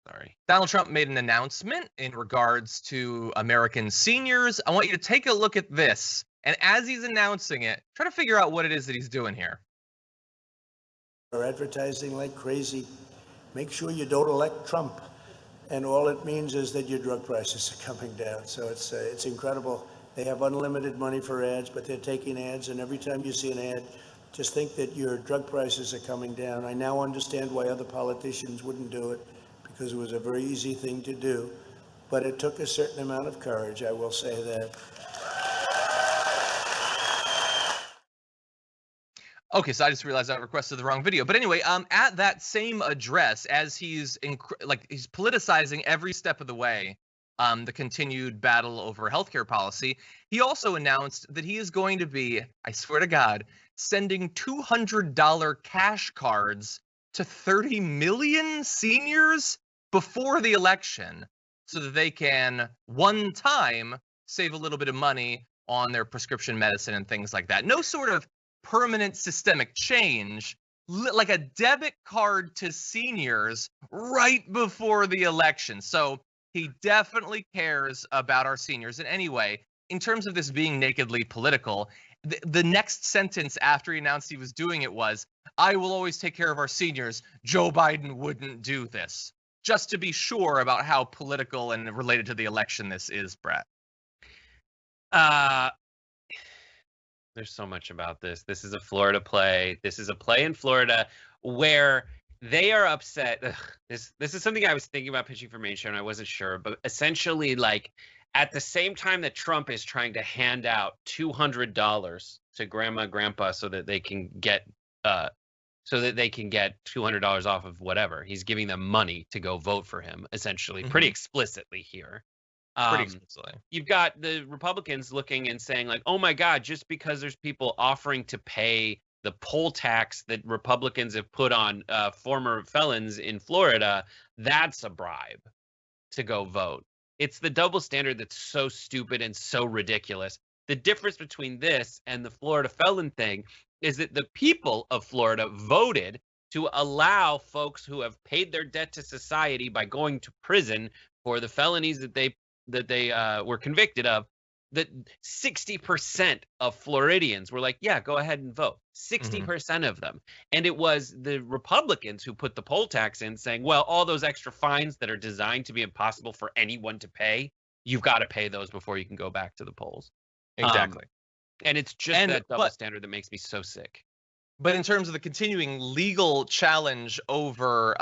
Sorry. Donald Trump made an announcement in regards to American seniors. I want you to take a look at this. And as he's announcing it, try to figure out what it is that he's doing here. Are advertising like crazy. Make sure you don't elect Trump. And all it means is that your drug prices are coming down. So it's incredible. They have unlimited money for ads, but they're taking ads, and every time you see an ad, just think that your drug prices are coming down. I now understand why other politicians wouldn't do it, because it was a very easy thing to do, but it took a certain amount of courage, I will say that. Okay, so I just realized I requested the wrong video. But anyway, at that same address, as he's he's politicizing every step of the way, the continued battle over healthcare policy, he also announced that he is going to be, I swear to God, sending $200 cash cards to 30 million seniors before the election so that they can, one time, save a little bit of money on their prescription medicine and things like that. No sort of permanent systemic change, like a debit card to seniors right before the election. So he definitely cares about our seniors. And anyway, in terms of this being nakedly political, the next sentence after he announced he was doing it was, "I will always take care of our seniors. Joe Biden wouldn't do this." Just to be sure about how political and related to the election this is, Brett. There's so much about this. This is a Florida play. This is a play in Florida where they are upset. Ugh, this is something I was thinking about pitching for main show and I wasn't sure, but essentially, like, at the same time that Trump is trying to hand out $200 to grandma, grandpa, so that they can get $200 off of whatever, he's giving them money to go vote for him, essentially, pretty explicitly here. Pretty explicitly. You've got the Republicans looking and saying, like, oh my God, just because there's people offering to pay the poll tax that Republicans have put on former felons in Florida, that's a bribe to go vote. It's the double standard that's so stupid and so ridiculous. The difference between this and the Florida felon thing is that the people of Florida voted to allow folks who have paid their debt to society by going to prison for the felonies that they were convicted of, that 60% of Floridians were like, yeah, go ahead and vote. 60% of them. And it was the Republicans who put the poll tax in, saying, well, all those extra fines that are designed to be impossible for anyone to pay, you've got to pay those before you can go back to the polls. Exactly. And it's just that double standard that makes me so sick. But in terms of the continuing legal challenge over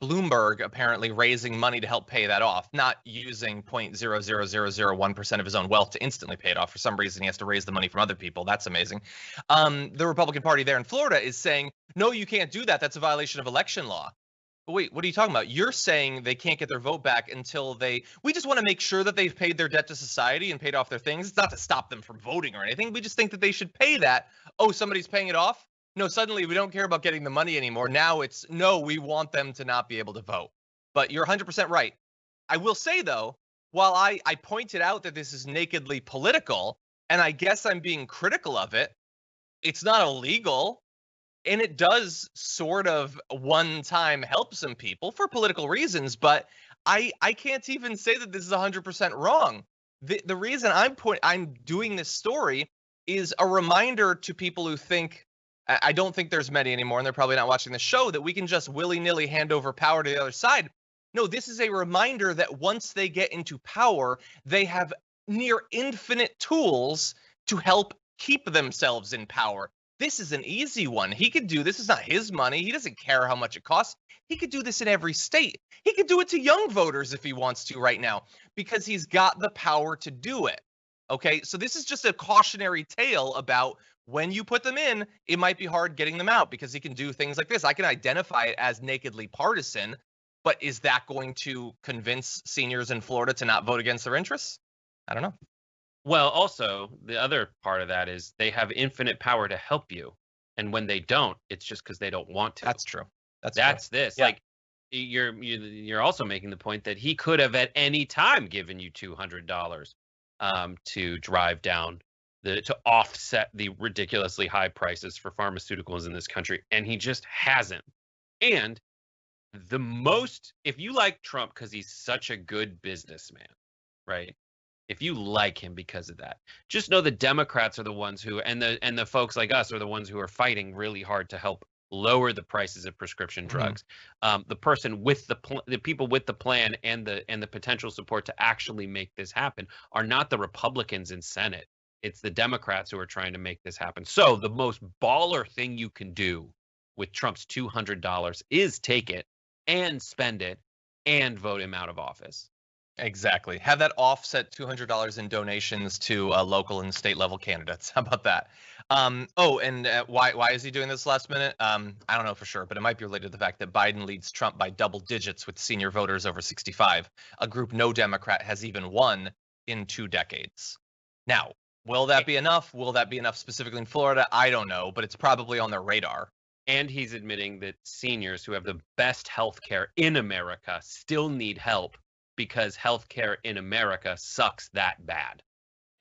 Bloomberg apparently raising money to help pay that off, not using 0.00001% of his own wealth to instantly pay it off. For some reason, he has to raise the money from other people. That's amazing. The Republican Party there in Florida is saying, no, you can't do that. That's a violation of election law. But wait, what are you talking about? You're saying they can't get their vote back until we just want to make sure that they've paid their debt to society and paid off their things. It's not to stop them from voting or anything. We just think that they should pay that. Oh, somebody's paying it off? No, suddenly we don't care about getting the money anymore. Now it's, no, we want them to not be able to vote. But you're 100% right. I will say, though, while I pointed out that this is nakedly political, and I guess I'm being critical of it, it's not illegal. And it does sort of one time help some people for political reasons. But I can't even say that this is 100% wrong. The reason I'm doing this story is a reminder to people who think, I don't think there's many anymore, and they're probably not watching the show, that we can just willy-nilly hand over power to the other side. No, this is a reminder that once they get into power, they have near infinite tools to help keep themselves in power. This is an easy one. He could do this. It's not his money. He doesn't care how much it costs. He could do this in every state. He could do it to young voters if he wants to right now, because he's got the power to do it. Okay, so this is just a cautionary tale about when you put them in, it might be hard getting them out, because he can do things like this. I can identify it as nakedly partisan, but is that going to convince seniors in Florida to not vote against their interests? I don't know. Well, also, the other part of that is they have infinite power to help you. And when they don't, it's just because they don't want to. That's true. That's true. This. Yeah. Like, you're also making the point that he could have at any time given you $200 to drive down to offset the ridiculously high prices for pharmaceuticals in this country, and he just hasn't. And if you like Trump because he's such a good businessman, right? If you like him because of that, just know the Democrats are the ones who, and the folks like us are the ones who are fighting really hard to help lower the prices of prescription drugs. The person with the people with the plan and the potential support to actually make this happen are not the Republicans in Senate. It's the Democrats who are trying to make this happen. So the most baller thing you can do with Trump's $200 is take it and spend it and vote him out of office. Exactly. Have that offset $200 in donations to local and state level candidates. How about that? Why is he doing this last minute? I don't know for sure, but it might be related to the fact that Biden leads Trump by double digits with senior voters over 65, a group no Democrat has even won in 2 decades. Now, will that be enough? Will that be enough specifically in Florida? I don't know, but it's probably on their radar. And he's admitting that seniors who have the best health care in America still need help because healthcare in America sucks that bad.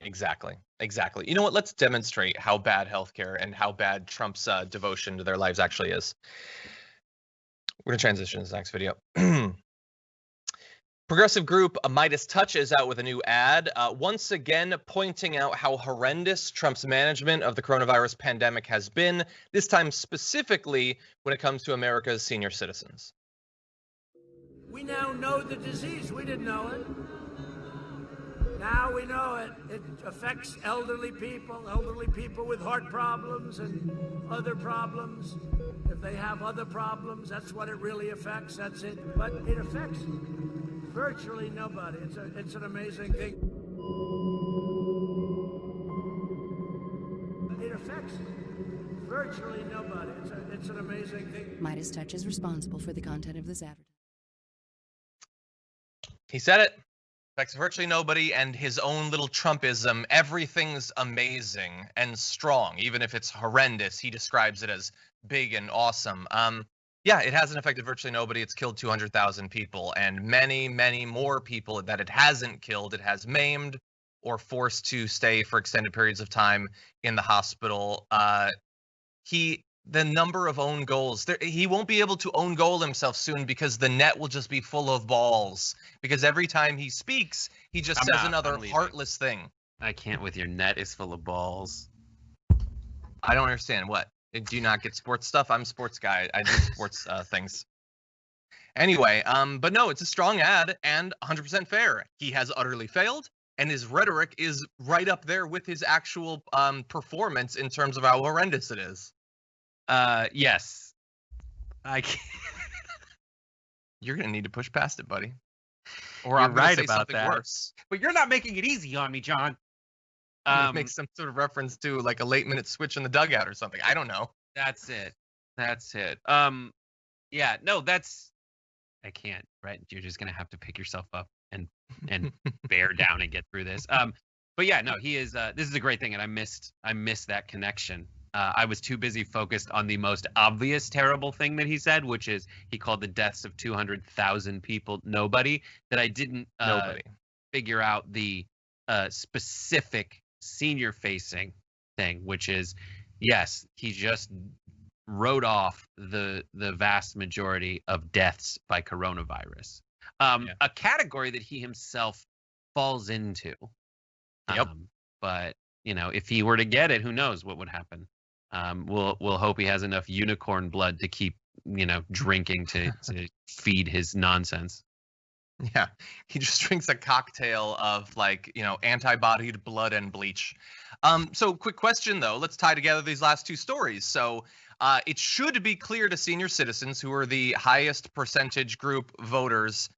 Exactly. Exactly. You know what? Let's demonstrate how bad healthcare and how bad Trump's devotion to their lives actually is. We're going to transition to this next video. Progressive group Midas Touch is out with a new ad, once again pointing out how horrendous Trump's management of the coronavirus pandemic has been, this time specifically when it comes to America's senior citizens. We now know the disease. We didn't know it. Now we know it. It affects elderly people with heart problems and other problems. If they have other problems, that's what it really affects. That's it. But it affects virtually nobody. It's an amazing thing. It affects virtually nobody. It's an amazing thing. Midas Touch is responsible for the content of this advertisement. He said it. Affects virtually nobody, and his own little Trumpism. Everything's amazing and strong, even if it's horrendous. He describes it as big and awesome. Yeah, it hasn't affected virtually nobody. It's killed 200,000 people, and many, many more people that it hasn't killed, it has maimed or forced to stay for extended periods of time in the hospital. The number of own goals, he won't be able to own goal himself soon because the net will just be full of balls. Because every time he speaks, he just says another heartless thing. I can't with your net is full of balls. I don't understand. What? Do you not get sports stuff? I'm a sports guy. I do sports things. Anyway, but no, it's a strong ad and 100% fair. He has utterly failed, and his rhetoric is right up there with his actual performance in terms of how horrendous it is. Yes. I can't. You're gonna need to push past it, buddy. Or You're I'm right say about something that. worse. But you're not making it easy on me, John. Make some sort of reference to like a late-minute switch in the dugout or something. I don't know. That's it. Yeah, no, I can't, Brett. You're just gonna have to pick yourself up and bear down and get through this. But yeah, no, he is. This is a great thing, and I missed that connection. I was too busy focused on the most obvious terrible thing that he said, which is he called the deaths of 200,000 people nobody. That I didn't figure out the specific senior-facing thing, which is, yes, he just wrote off the vast majority of deaths by coronavirus, a category that he himself falls into. Yep. But if he were to get it, who knows what would happen? We'll hope he has enough unicorn blood to keep drinking to feed his nonsense. Yeah, he just drinks a cocktail of antibodied blood and bleach. So quick question though, let's tie together these last two stories. So it should be clear to senior citizens, who are the highest percentage group voters,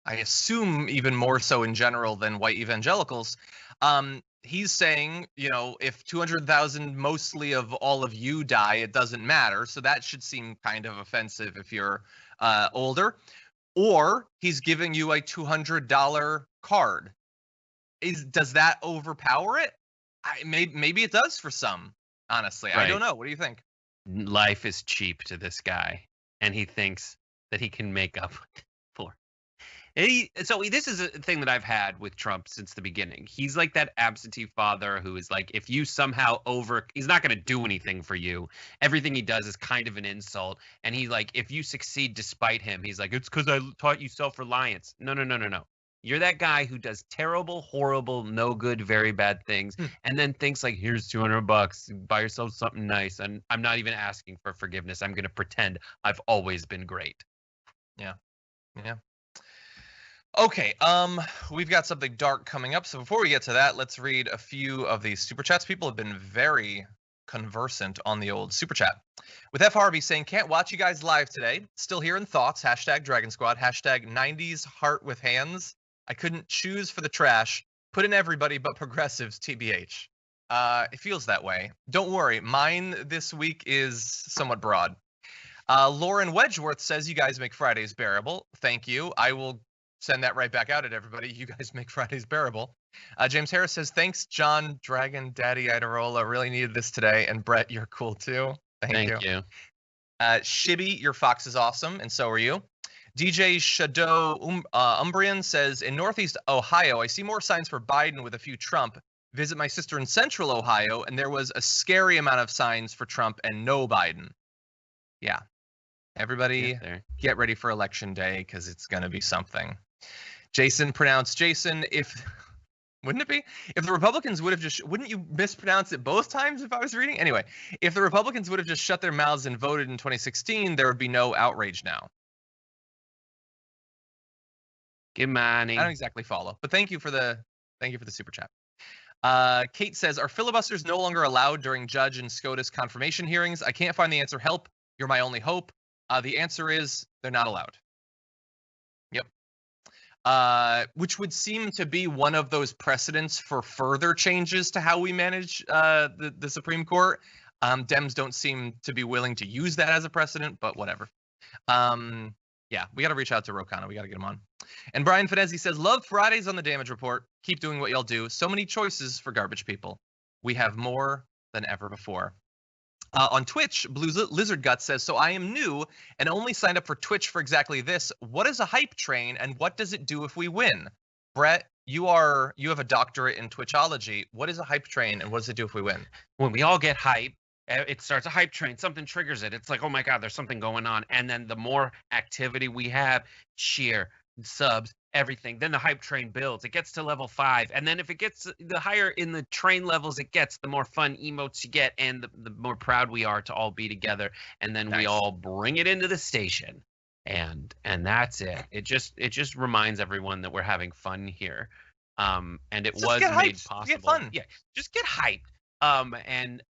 I assume even more so in general than white evangelicals. He's saying, if 200,000 mostly of all of you die, it doesn't matter. So that should seem kind of offensive if you're older. Or he's giving you a $200 card. Does that overpower it? Maybe it does for some, honestly. Right. I don't know. What do you think? Life is cheap to this guy, and he thinks that he can make up for it. So this is a thing that I've had with Trump since the beginning. He's like that absentee father who is like, if you somehow he's not going to do anything for you. Everything he does is kind of an insult. And he's like, if you succeed despite him, he's like, it's because I taught you self-reliance. No. You're that guy who does terrible, horrible, no good, very bad things, and then thinks like, here's $200, buy yourself something nice. And I'm not even asking for forgiveness. I'm going to pretend I've always been great. Yeah. Okay, we've got something dark coming up. So before we get to that, let's read a few of these super chats. People have been very conversant on the old super chat. With FRB saying, can't watch you guys live today. Still hearing thoughts. # Dragon Squad. # 90s heart with hands. I couldn't choose for the trash. Put in everybody but progressives, TBH. It feels that way. Don't worry. Mine this week is somewhat broad. Lauren Wedgeworth says, you guys make Fridays bearable. Thank you. I will send that right back out at everybody. You guys make Fridays bearable. James Harris says, thanks, John, Dragon, Daddy Iadarola. Really needed this today. And Brett, you're cool too. Thank you. Shibby, your fox is awesome, and so are you. DJ Shadow Umbrian says, in Northeast Ohio, I see more signs for Biden with a few Trump. visit my sister in Central Ohio, and there was a scary amount of signs for Trump and no Biden. Yeah. Everybody get ready for Election Day because it's going to be something. Jason pronounced Jason. Wouldn't it be? If the Republicans would have just, wouldn't you mispronounce it both times if I was reading? Anyway, if the Republicans would have just shut their mouths and voted in 2016, there would be no outrage now. Good morning. I don't exactly follow, but thank you for the super chat. Kate says, are filibusters no longer allowed during judge and SCOTUS confirmation hearings? I can't find the answer. Help. You're my only hope. The answer is they're not allowed. Yep. Which would seem to be one of those precedents for further changes to how we manage the Supreme Court. Dems don't seem to be willing to use that as a precedent, but whatever. Yeah, we got to reach out to Ro Khanna. We got to get him on. And Brian Fedezi says, love Fridays on the Damage Report. Keep doing what y'all do. So many choices for garbage people. We have more than ever before. On Twitch, Blue Lizard Gut says, so I am new and only signed up for Twitch for exactly this. What is a hype train and what does it do if we win? Brett, you have a doctorate in Twitchology. What is a hype train and what does it do if we win? When we all get hype, it starts a hype train. Something triggers it. It's like, oh my God, there's something going on. And then the more activity we have, share, subs, everything, then the hype train builds. It gets to level 5. And then if it gets the higher in the train levels it gets, the more fun emotes you get and the more proud we are to all be together. And then we all bring it into the station. And that's it. It just reminds everyone that we're having fun here. And it was made possible. Get fun. Yeah, just get hyped. And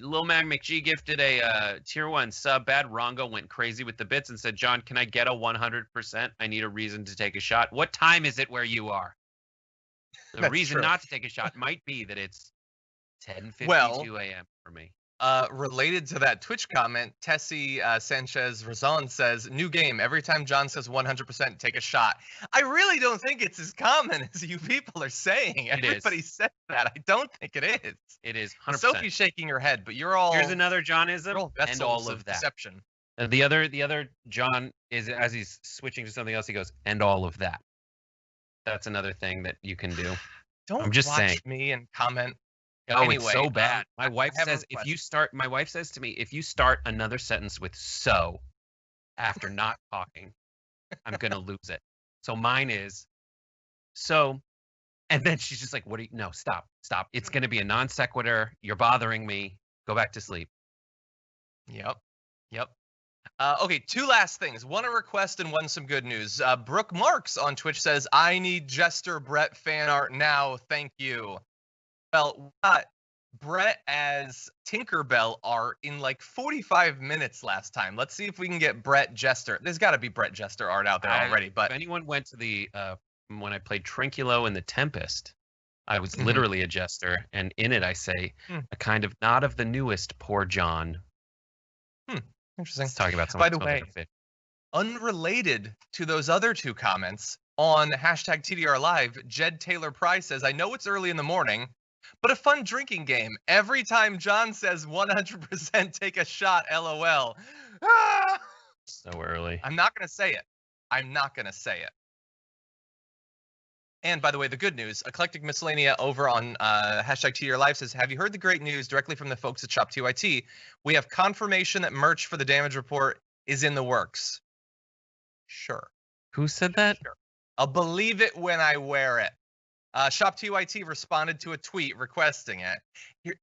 Lil Mag McG gifted a tier 1 sub. Bad Rongo went crazy with the bits and said, John, can I get a 100%? I need a reason to take a shot. What time is it where you are? The reason not to take a shot might be that it's 10:52 a.m. for me. Related to that Twitch comment, Tessie Sanchez Razon says, new game. Every time John says 100%, take a shot. I really don't think it's as common as you people are saying. Everybody says that. I don't think it is. It is 100%. Sophie's shaking her head, but you're all. Here's another Johnism and all of that. Deception. The other John is, as he's switching to something else, he goes, and all of that. That's another thing that you can do. I'm just saying. Me and comment. Oh, anyway, it's so bad. My wife says my wife says to me, if you start another sentence with so after not talking, I'm going to lose it. So mine is so, and then she's just like, no, stop. It's going to be a non sequitur. You're bothering me. Go back to sleep. Yep. Okay, 2 last things. One a request and one some good news. Brooke Marks on Twitch says, I need Jester Brett fan art now. Thank you. Well, we got Brett as Tinkerbell art in like 45 minutes last time. Let's see if we can get Brett Jester. There's got to be Brett Jester art out there already. But if anyone went to the when I played Trinculo in The Tempest, I was literally a jester, and in it I say a kind of not of the newest, poor John. Interesting. Let's talk about something. By the way, unrelated to those other 2 comments on hashtag TDR Live, Jed Taylor Price says, I know it's early in the morning, but a fun drinking game. Every time John says 100% take a shot, LOL. Ah! So early. I'm not going to say it. And by the way, the good news, Eclectic Miscellanea over on hashtag TDR Live says, have you heard the great news directly from the folks at Shop TYT? We have confirmation that merch for the Damage Report is in the works. Sure. Who said that? Sure. I'll believe it when I wear it. Shop TYT responded to a tweet requesting it.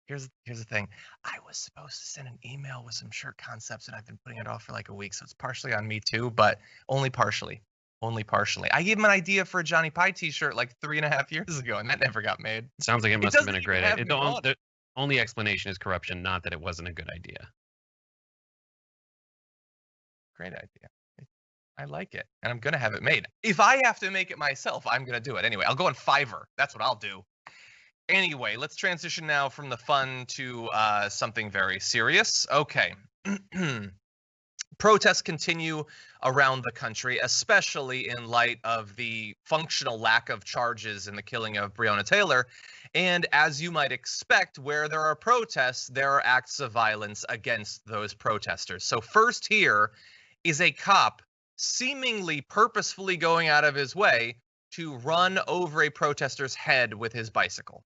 Here's the thing. I was supposed to send an email with some shirt concepts, and I've been putting it off for like a week, so it's partially on me too, but only partially. I gave him an idea for a Johnny Pie t-shirt like 3.5 years ago, and that never got made. Sounds like it must have been a great idea. The only explanation is corruption, not that it wasn't a good idea. Great idea. I like it, and I'm going to have it made. If I have to make it myself, I'm going to do it. Anyway, I'll go on Fiverr. That's what I'll do. Anyway, let's transition now from the fun to something very serious. Okay. Protests continue around the country, especially in light of the functional lack of charges in the killing of Breonna Taylor. And as you might expect, where there are protests, there are acts of violence against those protesters. So first here is a cop seemingly purposefully going out of his way to run over a protester's head with his bicycle.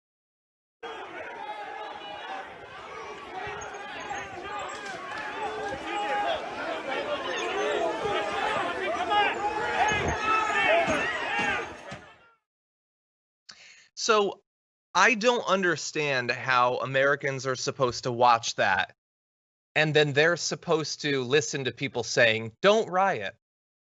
So I don't understand how Americans are supposed to watch that, and then they're supposed to listen to people saying, don't riot,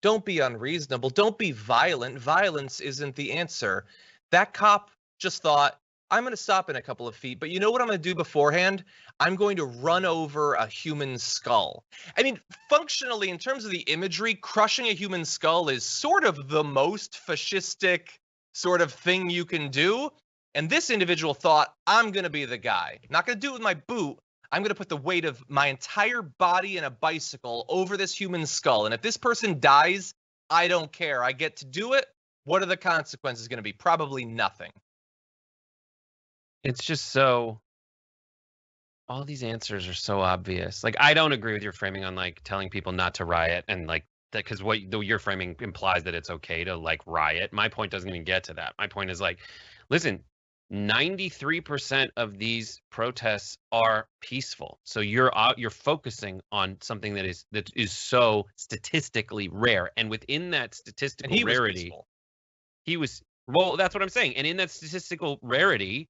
don't be unreasonable, don't be violent. Violence isn't the answer. That cop just thought, I'm going to stop in a couple of feet, but you know what I'm going to do beforehand? I'm going to run over a human skull. I mean, functionally, in terms of the imagery, crushing a human skull is sort of the most fascistic sort of thing you can do. And this individual thought, I'm going to be the guy. I'm not going to do it with my boot. I'm going to put the weight of my entire body and a bicycle over this human skull. And if this person dies, I don't care. I get to do it. What are the consequences going to be? Probably nothing. It's just so, all these answers are so obvious. Like, I don't agree with your framing on like telling people not to riot and like that, because what your framing implies that it's okay to like riot. My point doesn't even get to that. My point is like, listen, 93% of these protests are peaceful. So you're focusing on something that is so statistically rare, and within that statistical rarity, he was, well, that's what I'm saying. And in that statistical rarity,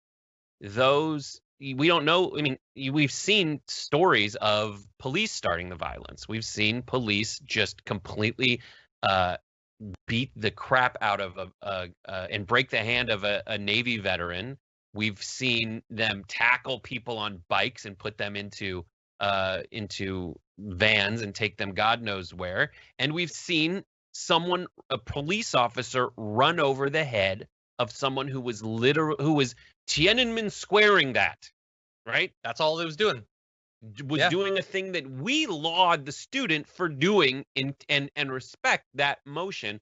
those, we don't know. I mean, we've seen stories of police starting the violence. We've seen police just completely beat the crap out of and break the hand of a Navy veteran. We've seen them tackle people on bikes and put them into vans and take them God knows where. And we've seen a police officer, run over the head of someone who was Tiananmen squaring that, right? That's all it was doing. Doing a thing that we laud the student for doing and respect that motion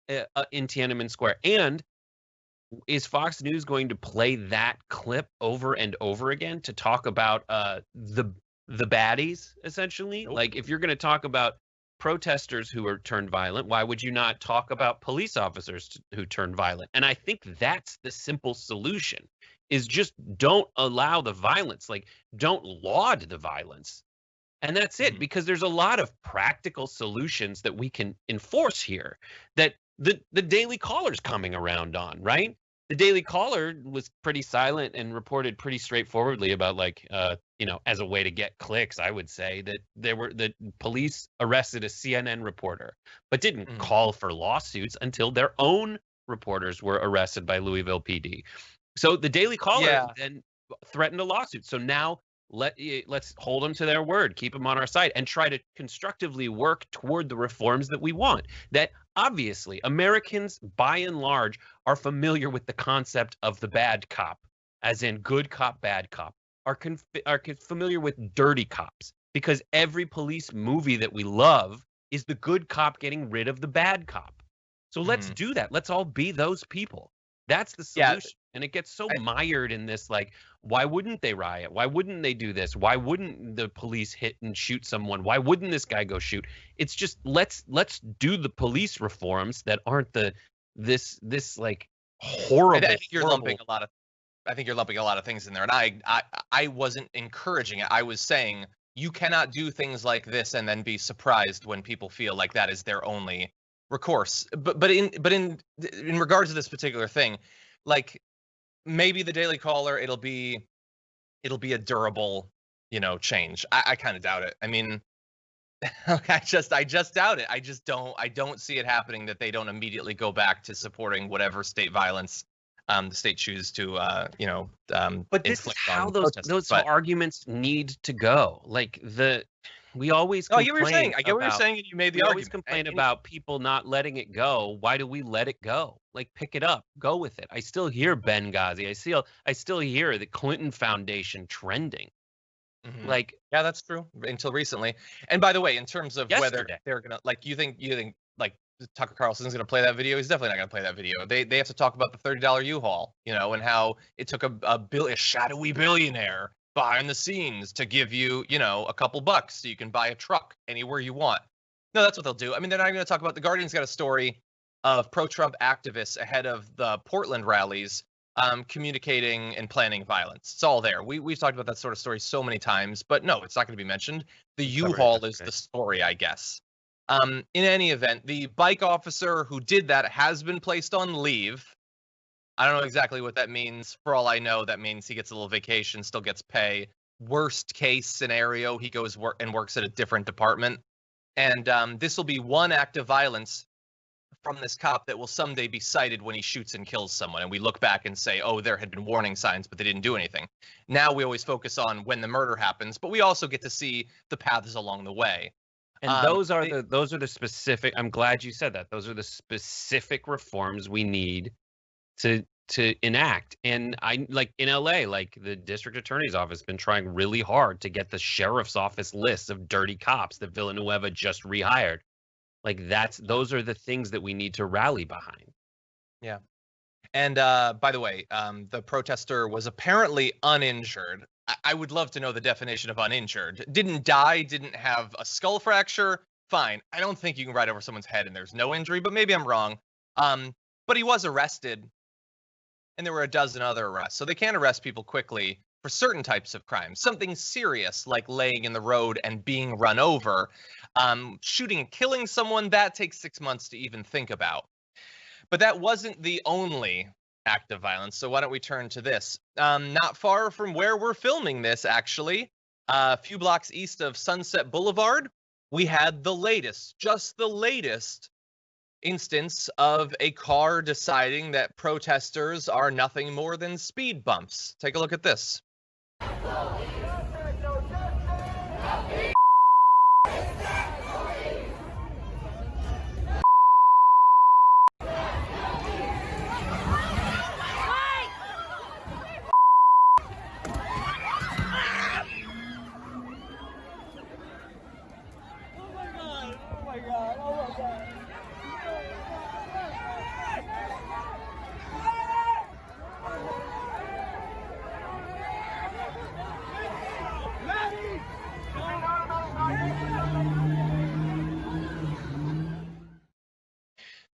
in Tiananmen Square. And is Fox News going to play that clip over and over again to talk about the baddies, essentially? Nope. Like, if you're going to talk about protesters who are turned violent, why would you not talk about police officers who turn violent? And I think that's the simple solution, is just don't allow the violence. Like, don't laud the violence. And that's it, because there's a lot of practical solutions that we can enforce here that the Daily Caller's coming around on, right? The Daily Caller was pretty silent and reported pretty straightforwardly about, like, as a way to get clicks, I would say that the police arrested a CNN reporter, but didn't call for lawsuits until their own reporters were arrested by Louisville PD. So the Daily Caller then threatened a lawsuit. So now let's hold them to their word, keep them on our side, and try to constructively work toward the reforms that we want. That obviously Americans, by and large, are familiar with the concept of the bad cop, as in good cop, bad cop, are familiar with dirty cops, because every police movie that we love is the good cop getting rid of the bad cop. So let's do that. Let's all be those people. That's the solution. Yeah. And it gets so mired in this, like, why wouldn't they riot? Why wouldn't they do this? Why wouldn't the police hit and shoot someone? Why wouldn't this guy go shoot? It's just, let's do the police reforms that aren't this like horrible. I think you're lumping a lot of things in there, and I wasn't encouraging it. I was saying you cannot do things like this and then be surprised when people feel like that is their only recourse. But in regards to this particular thing, like, maybe the Daily Caller, it'll be a durable, change. I kind of doubt it. I mean, I just doubt it. I don't see it happening, that they don't immediately go back to supporting whatever state violence the state chooses to but this is how those arguments need to go. Like, we always I get what you're saying. I get what you're saying, and you made the argument. Always complain about people not letting it go. Why do we let it go? Like, pick it up, go with it. I still hear Benghazi. I still hear the Clinton Foundation trending. Like, yeah, that's true until recently. And by the way, in terms of whether they're gonna, like, you think like Tucker Carlson's gonna play that video? He's definitely not gonna play that video. They have to talk about the $30 U-Haul, and how it took a shadowy billionaire behind the scenes to give you, a couple bucks so you can buy a truck anywhere you want. No, that's what they'll do. I mean, they're not going to talk about, the Guardian's got a story of pro-Trump activists ahead of the Portland rallies communicating and planning violence. It's all there. We've talked about that sort of story so many times, but no, it's not going to be mentioned. The U-Haul is the story, I guess. In any event, the bike officer who did that has been placed on leave. I don't know exactly what that means. For all I know, that means he gets a little vacation, still gets pay. Worst case scenario, he goes and works at a different department. And this will be one act of violence from this cop that will someday be cited when he shoots and kills someone. And we look back and say, oh, there had been warning signs, but they didn't do anything. Now we always focus on when the murder happens, but we also get to see the paths along the way. And those are the specific. I'm glad you said that. Those are the specific reforms we need to enact. And I like in LA, like the district attorney's office has been trying really hard to get the sheriff's office lists of dirty cops that Villanueva just rehired. Like those are the things that we need to rally behind. Yeah. And by the way, the protester was apparently uninjured. I would love to know the definition of uninjured. Didn't die, didn't have a skull fracture. Fine. I don't think you can ride over someone's head and there's no injury, but maybe I'm wrong. But he was arrested, and there were a dozen other arrests. So they can't arrest people quickly for certain types of crimes. Something serious like laying in the road and being run over. Shooting and killing someone, that takes 6 months to even think about. But that wasn't the only act of violence. So why don't we turn to this? Not far from where we're filming this, actually, a few blocks east of Sunset Boulevard, we had the latest, just the latest instance of a car deciding that protesters are nothing more than speed bumps. Take a look at this.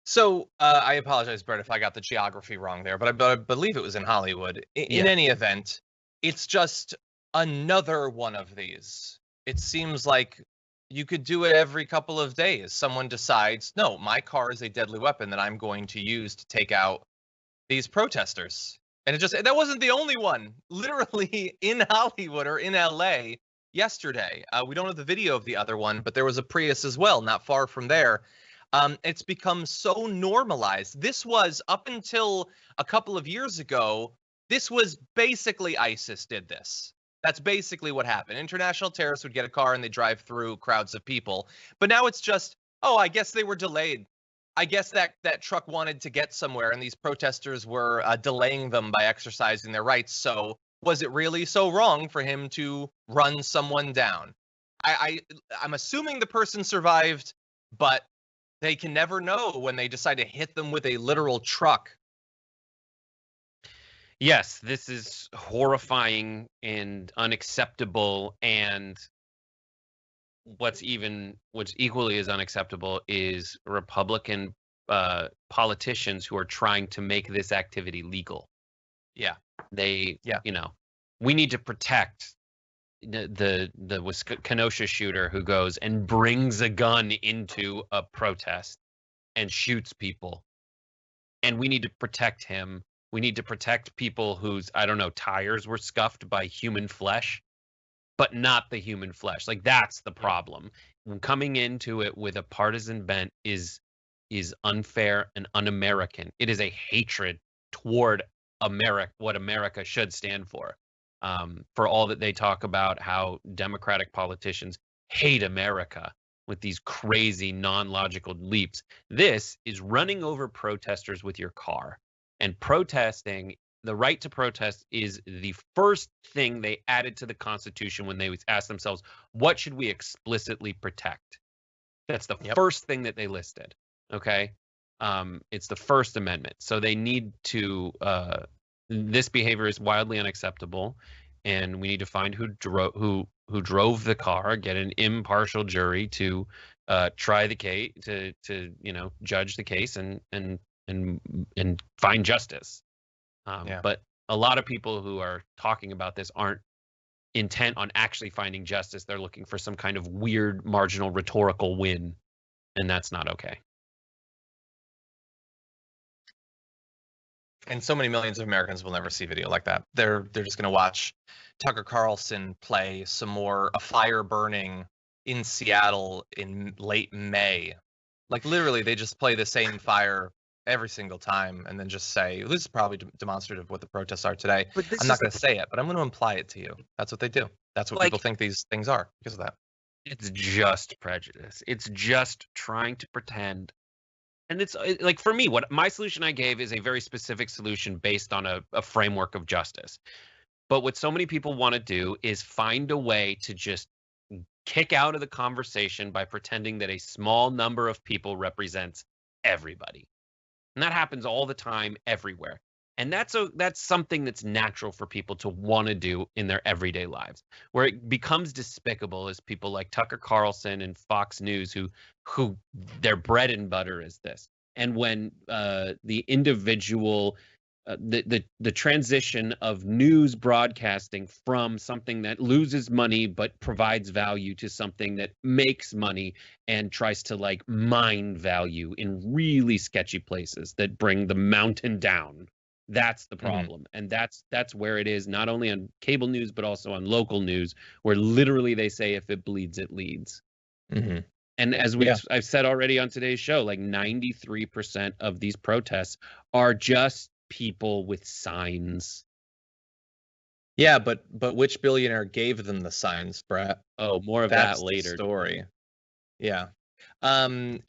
So I apologize, Brett, if I got the geography wrong there, but I believe it was in Hollywood. In any event, it's just another one of these. It seems like you could do it every couple of days. Someone decides, no, my car is a deadly weapon that I'm going to use to take out these protesters. And that wasn't the only one. Literally in Hollywood or in LA yesterday. We don't have the video of the other one, but there was a Prius as well, not far from there. It's become so normalized. This was, up until a couple of years ago, this was basically ISIS did this. That's basically what happened. International terrorists would get a car and they drive through crowds of people. But now it's just, oh, I guess they were delayed. I guess that truck wanted to get somewhere and these protesters were delaying them by exercising their rights. So was it really so wrong for him to run someone down? I'm assuming the person survived, but they can never know when they decide to hit them with a literal truck. Yes, this is horrifying and unacceptable. And what's equally as unacceptable is Republican politicians who are trying to make this activity legal. Yeah. We need to protect the Kenosha shooter who goes and brings a gun into a protest and shoots people. And we need to protect him. We need to protect people whose, I don't know, tires were scuffed by human flesh, but not the human flesh. Like, that's the problem. Coming into it with a partisan bent is unfair and un-American. It is a hatred toward America, what America should stand for all that they talk about how Democratic politicians hate America with these crazy non-logical leaps. This is running over protesters with your car. And protesting, the right to protest, is the first thing they added to the Constitution when they asked themselves, what should we explicitly protect? That's the first thing that they listed. Okay. It's the First Amendment. So they need to, this behavior is wildly unacceptable. And we need to find who drove the car, get an impartial jury to try the case, to judge the case and find justice. But a lot of people who are talking about this aren't intent on actually finding justice. They're looking for some kind of weird marginal rhetorical win, and that's not okay. And so many millions of Americans will never see video like that. They're just going to watch Tucker Carlson play a fire burning in Seattle in late May. Like literally, they just play the same fire every single time and then just say, this is probably demonstrative of what the protests are today. I'm not going to say it, but I'm going to imply it to you. That's what they do. That's what people think these things are because of that. It's just prejudice. It's just trying to pretend. And it's like, for me, what my solution I gave is a very specific solution based on a framework of justice. But what so many people want to do is find a way to just kick out of the conversation by pretending that a small number of people represents everybody. And that happens all the time, everywhere. And that's something that's natural for people to want to do in their everyday lives. Where it becomes despicable is people like Tucker Carlson and Fox News who their bread and butter is this. And when the individual the transition of news broadcasting from something that loses money but provides value to something that makes money and tries to like mine value in really sketchy places that bring the mountain down. That's the problem. And that's where it is, not only on cable news but also on local news, where literally they say if it bleeds it leads. And as I've said already on today's show, like 93% of these protests are just people with signs. Yeah, but which billionaire gave them the signs, Brett? Oh, more of that later. Story. Yeah. And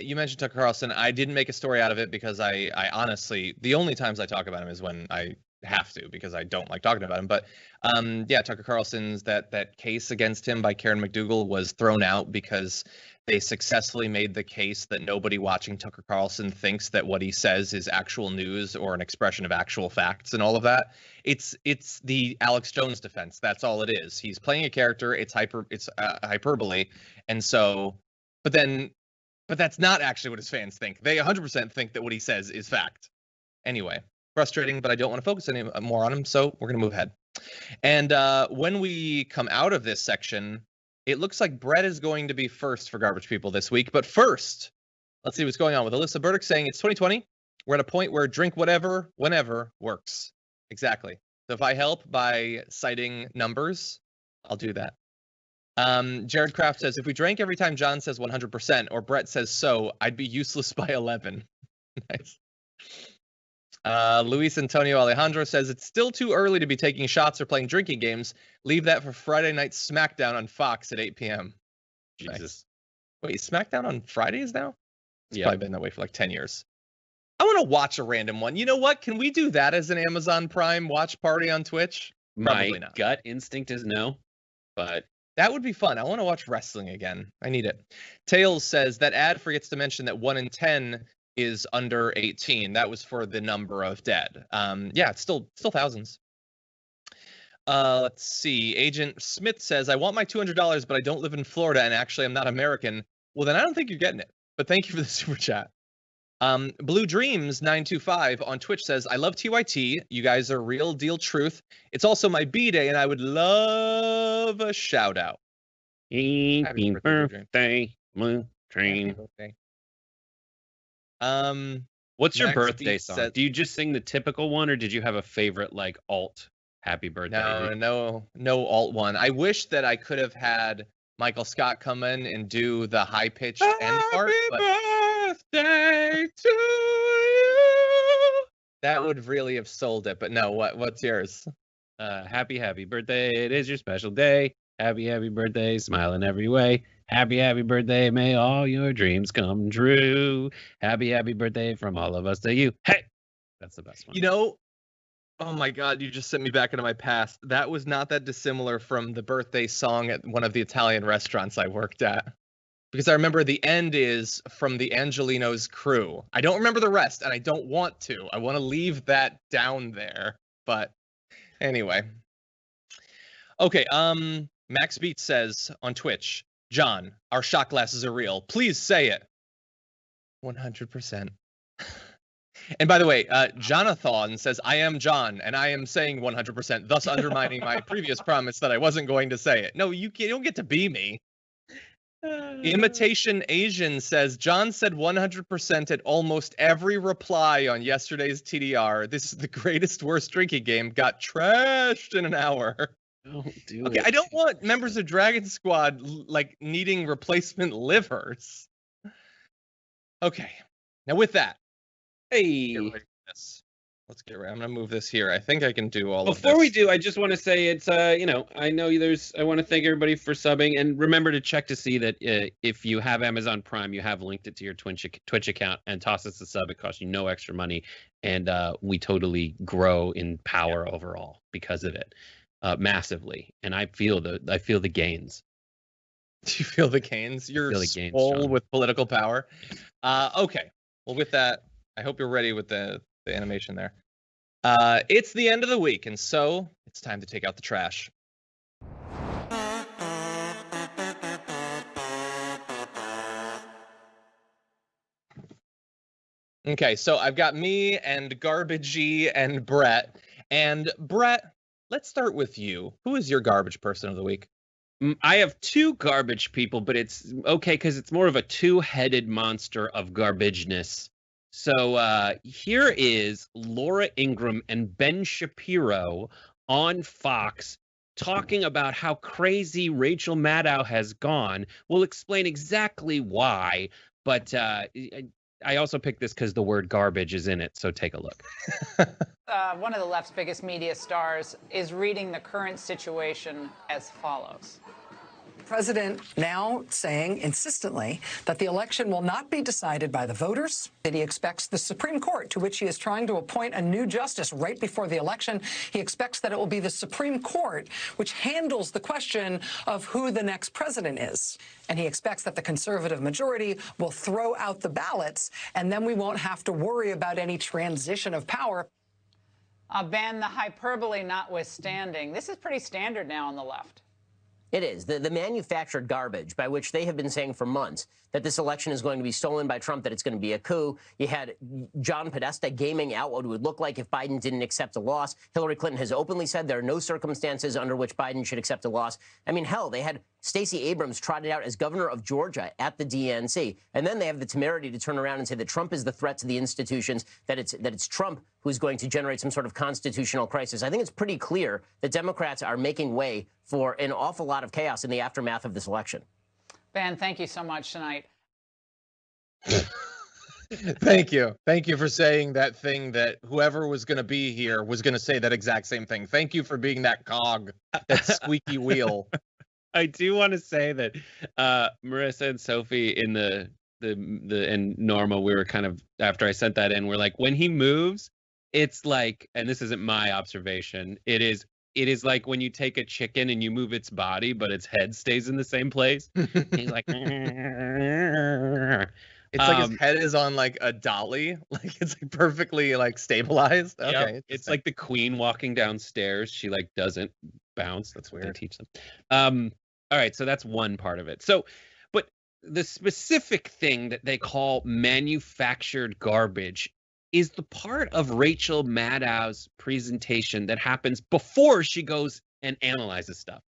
you mentioned Tucker Carlson. I didn't make a story out of it because I honestly, the only times I talk about him is when I have to, because I don't like talking about him. But Tucker Carlson's that case against him by Karen McDougal was thrown out because they successfully made the case that nobody watching Tucker Carlson thinks that what he says is actual news or an expression of actual facts and all of that. It's the Alex Jones defense. That's all it is. He's playing a character. It's hyperbole. And so, but that's not actually what his fans think. They 100% think that what he says is fact. Anyway, frustrating, but I don't want to focus any more on him, so we're going to move ahead. And when we come out of this section, it looks like Brett is going to be first for Garbage People this week. But first, let's see what's going on with Alyssa Burdick saying it's 2020. We're at a point where drink whatever, whenever works. Exactly. So if I help by citing numbers, I'll do that. Jared Kraft says, if we drank every time John says 100% or Brett says so, I'd be useless by 11. Nice. Luis Antonio Alejandro says, it's still too early to be taking shots or playing drinking games. Leave that for Friday night SmackDown on Fox at 8 p.m. Jesus. Nice. Wait, SmackDown on Fridays now? It's probably been that way for like 10 years. I want to watch a random one. You know what? Can we do that as an Amazon Prime watch party on Twitch? Probably My not. gut instinct is no, but that would be fun. I want to watch wrestling again. I need it. Tails says that ad forgets to mention that 1 in 10 is under 18. That was for the number of dead. It's still thousands. Let's see. Agent Smith says, I want my $200, but I don't live in Florida, and actually I'm not American. Well, then I don't think you're getting it. But thank you for the super chat. Blue Dreams 925 on Twitch says, I love TYT. You guys are real deal truth. It's also my B-day, and I would love a shout out. Happy birthday, Blue Dream. What's your birthday song? Do you just sing the typical one, or did you have a favorite like alt happy birthday? No alt one. I wish that I could have had Michael Scott come in and do the high pitched end part. Birthday to you. That would really have sold it. But no, what's yours? Happy birthday! It is your special day. Happy birthday! Smile in every way. Happy birthday, may all your dreams come true. Happy birthday from all of us to you. Hey, that's the best one. You know, oh my God, you just sent me back into my past. That was not that dissimilar from the birthday song at one of the Italian restaurants I worked at. Because I remember the end is from the Angelinos crew. I don't remember the rest, and I don't want to. I want to leave that down there. But anyway. Okay, Max Beats says on Twitch, John, our shot glasses are real. Please say it. 100%. And by the way, Jonathan says, I am John, and I am saying 100%, thus undermining my previous promise that I wasn't going to say it. No, you don't get to be me. Imitation Asian says, John said 100% at almost every reply on yesterday's TDR. This is the greatest, worst drinking game. Got trashed in an hour. Don't do Okay, it. I don't want members of Dragon Squad like needing replacement livers. Okay, now with that, get Hey. ready for this. Let's get ready. I'm gonna move this here. I think I can do all of this. Before we do, I just want to say it's I know I want to thank everybody for subbing, and remember to check to see that if you have Amazon Prime, you have linked it to your Twitch account, and toss us a sub. It costs you no extra money, and we totally grow in power overall because of it, massively. And I feel the gains. Do you feel the gains? You're swole with political power. Okay. Well, with that, I hope you're ready with the animation there. It's the end of the week, and so it's time to take out the trash. Okay, so I've got me and Garbagey and Brett. And Brett, let's start with you. Who is your garbage person of the week? I have two garbage people, but it's okay because it's more of a two-headed monster of garbageness. So here is Laura Ingraham and Ben Shapiro on Fox talking about how crazy Rachel Maddow has gone. We'll explain exactly why, but I also picked this because the word garbage is in it, so take a look. One of the left's biggest media stars is reading the current situation as follows. President now saying insistently that the election will not be decided by the voters, that he expects the Supreme Court, to which he is trying to appoint a new justice right before the election, he expects that it will be the Supreme Court which handles the question of who the next president is. And he expects that the conservative majority will throw out the ballots, and then we won't have to worry about any transition of power. Ben, the hyperbole notwithstanding, this is pretty standard now on the left. It is. The manufactured garbage by which they have been saying for months that this election is going to be stolen by Trump, that it's going to be a coup. You had John Podesta gaming out what it would look like if Biden didn't accept a loss. Hillary Clinton has openly said there are no circumstances under which Biden should accept a loss. I mean, hell, they had Stacey Abrams trotted out as governor of Georgia at the DNC. And then they have the temerity to turn around and say that Trump is the threat to the institutions, that it's Trump who's going to generate some sort of constitutional crisis. I think it's pretty clear that Democrats are making way for an awful lot of chaos in the aftermath of this election. Ben, thank you so much tonight. Thank you. Thank you for saying that thing that whoever was going to be here was going to say that exact same thing. Thank you for being that cog, that squeaky wheel. I do want to say that Marissa and Sophie in the and Norma, we were kind of, after I sent that in, we're like, when he moves, it's like, and this isn't my observation, it is like when you take a chicken and you move its body, but its head stays in the same place. He's like, it's like his head is on like a dolly, like it's like perfectly like stabilized. Okay, yep. It's like the queen walking downstairs. She like doesn't bounce. That's what they teach them. All right, so that's one part of it. So, but the specific thing that they call manufactured garbage is the part of Rachel Maddow's presentation that happens before she goes and analyzes stuff.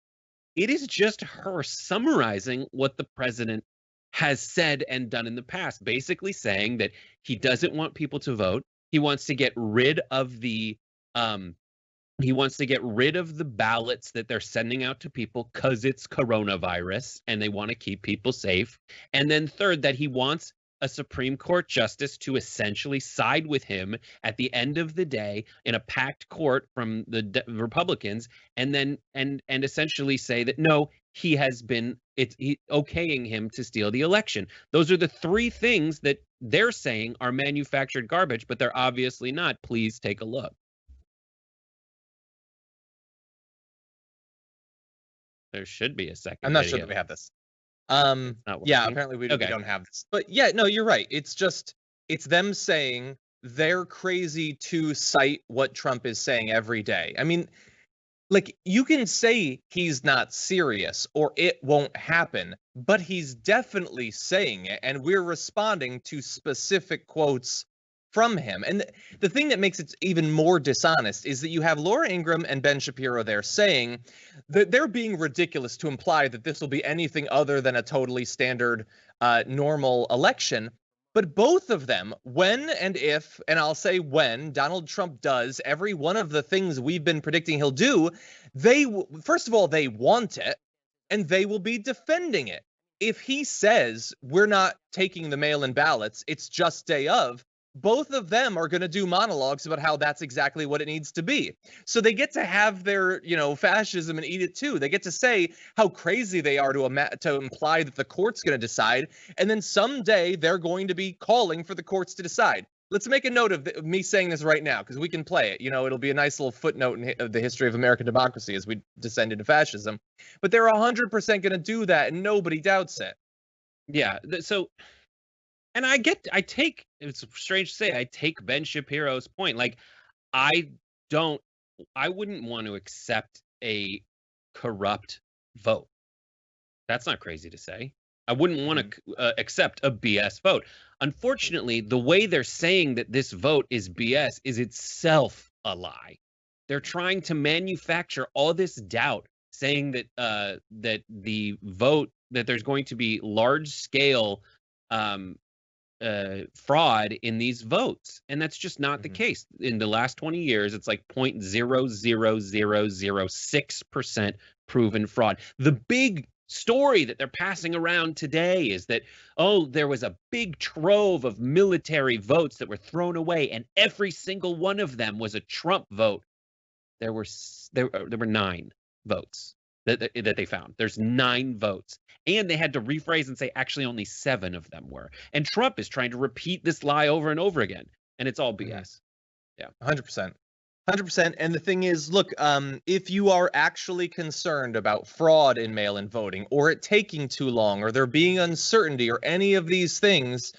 It is just her summarizing what the president has said and done in the past, basically saying that he doesn't want people to vote. He wants to get rid of the ballots that they're sending out to people because it's coronavirus and they want to keep people safe. And then third, that he wants a Supreme Court justice to essentially side with him at the end of the day in a packed court from the Republicans, and then and essentially say that no, he has been okaying him to steal the election. Those are the three things that they're saying are manufactured garbage, but they're obviously not. Please take a look. There should be a second. I'm not sure that we have this. Yeah, apparently we don't have this. But yeah, no, you're right. It's them saying they're crazy to cite what Trump is saying every day. I mean, like, you can say he's not serious or it won't happen, but he's definitely saying it, and we're responding to specific quotes from him. And the thing that makes it even more dishonest is that you have Laura Ingraham and Ben Shapiro there saying that they're being ridiculous to imply that this will be anything other than a totally standard, normal election. But both of them, when and if, and I'll say when, Donald Trump does every one of the things we've been predicting he'll do, first of all, they want it, and they will be defending it. If he says we're not taking the mail-in ballots, it's just day of, both of them are going to do monologues about how that's exactly what it needs to be. So they get to have their, fascism and eat it too. They get to say how crazy they are to imply that the court's going to decide, and then someday they're going to be calling for the courts to decide. Let's make a note of me saying this right now, because we can play it. It'll be a nice little footnote in the history of American democracy as we descend into fascism. But they're 100% going to do that, and nobody doubts it. Yeah. So, and it's strange to say, I take Ben Shapiro's point. Like, I wouldn't want to accept a corrupt vote. That's not crazy to say. I wouldn't want to accept a BS vote. Unfortunately, the way they're saying that this vote is BS is itself a lie. They're trying to manufacture all this doubt, saying that that the vote, that there's going to be large scale fraud in these votes, and that's just not the case. In the last 20 years, it's like 0.00006% proven fraud. The big story that they're passing around today is that, there was a big trove of military votes that were thrown away, and every single one of them was a Trump vote. There were 9 votes that they found. There's 9 votes. And they had to rephrase and say actually only 7 of them were. And Trump is trying to repeat this lie over and over again. And it's all BS. Yeah. 100%. 100%. And the thing is, look, if you are actually concerned about fraud in mail-in voting, or it taking too long, or there being uncertainty, or any of these things,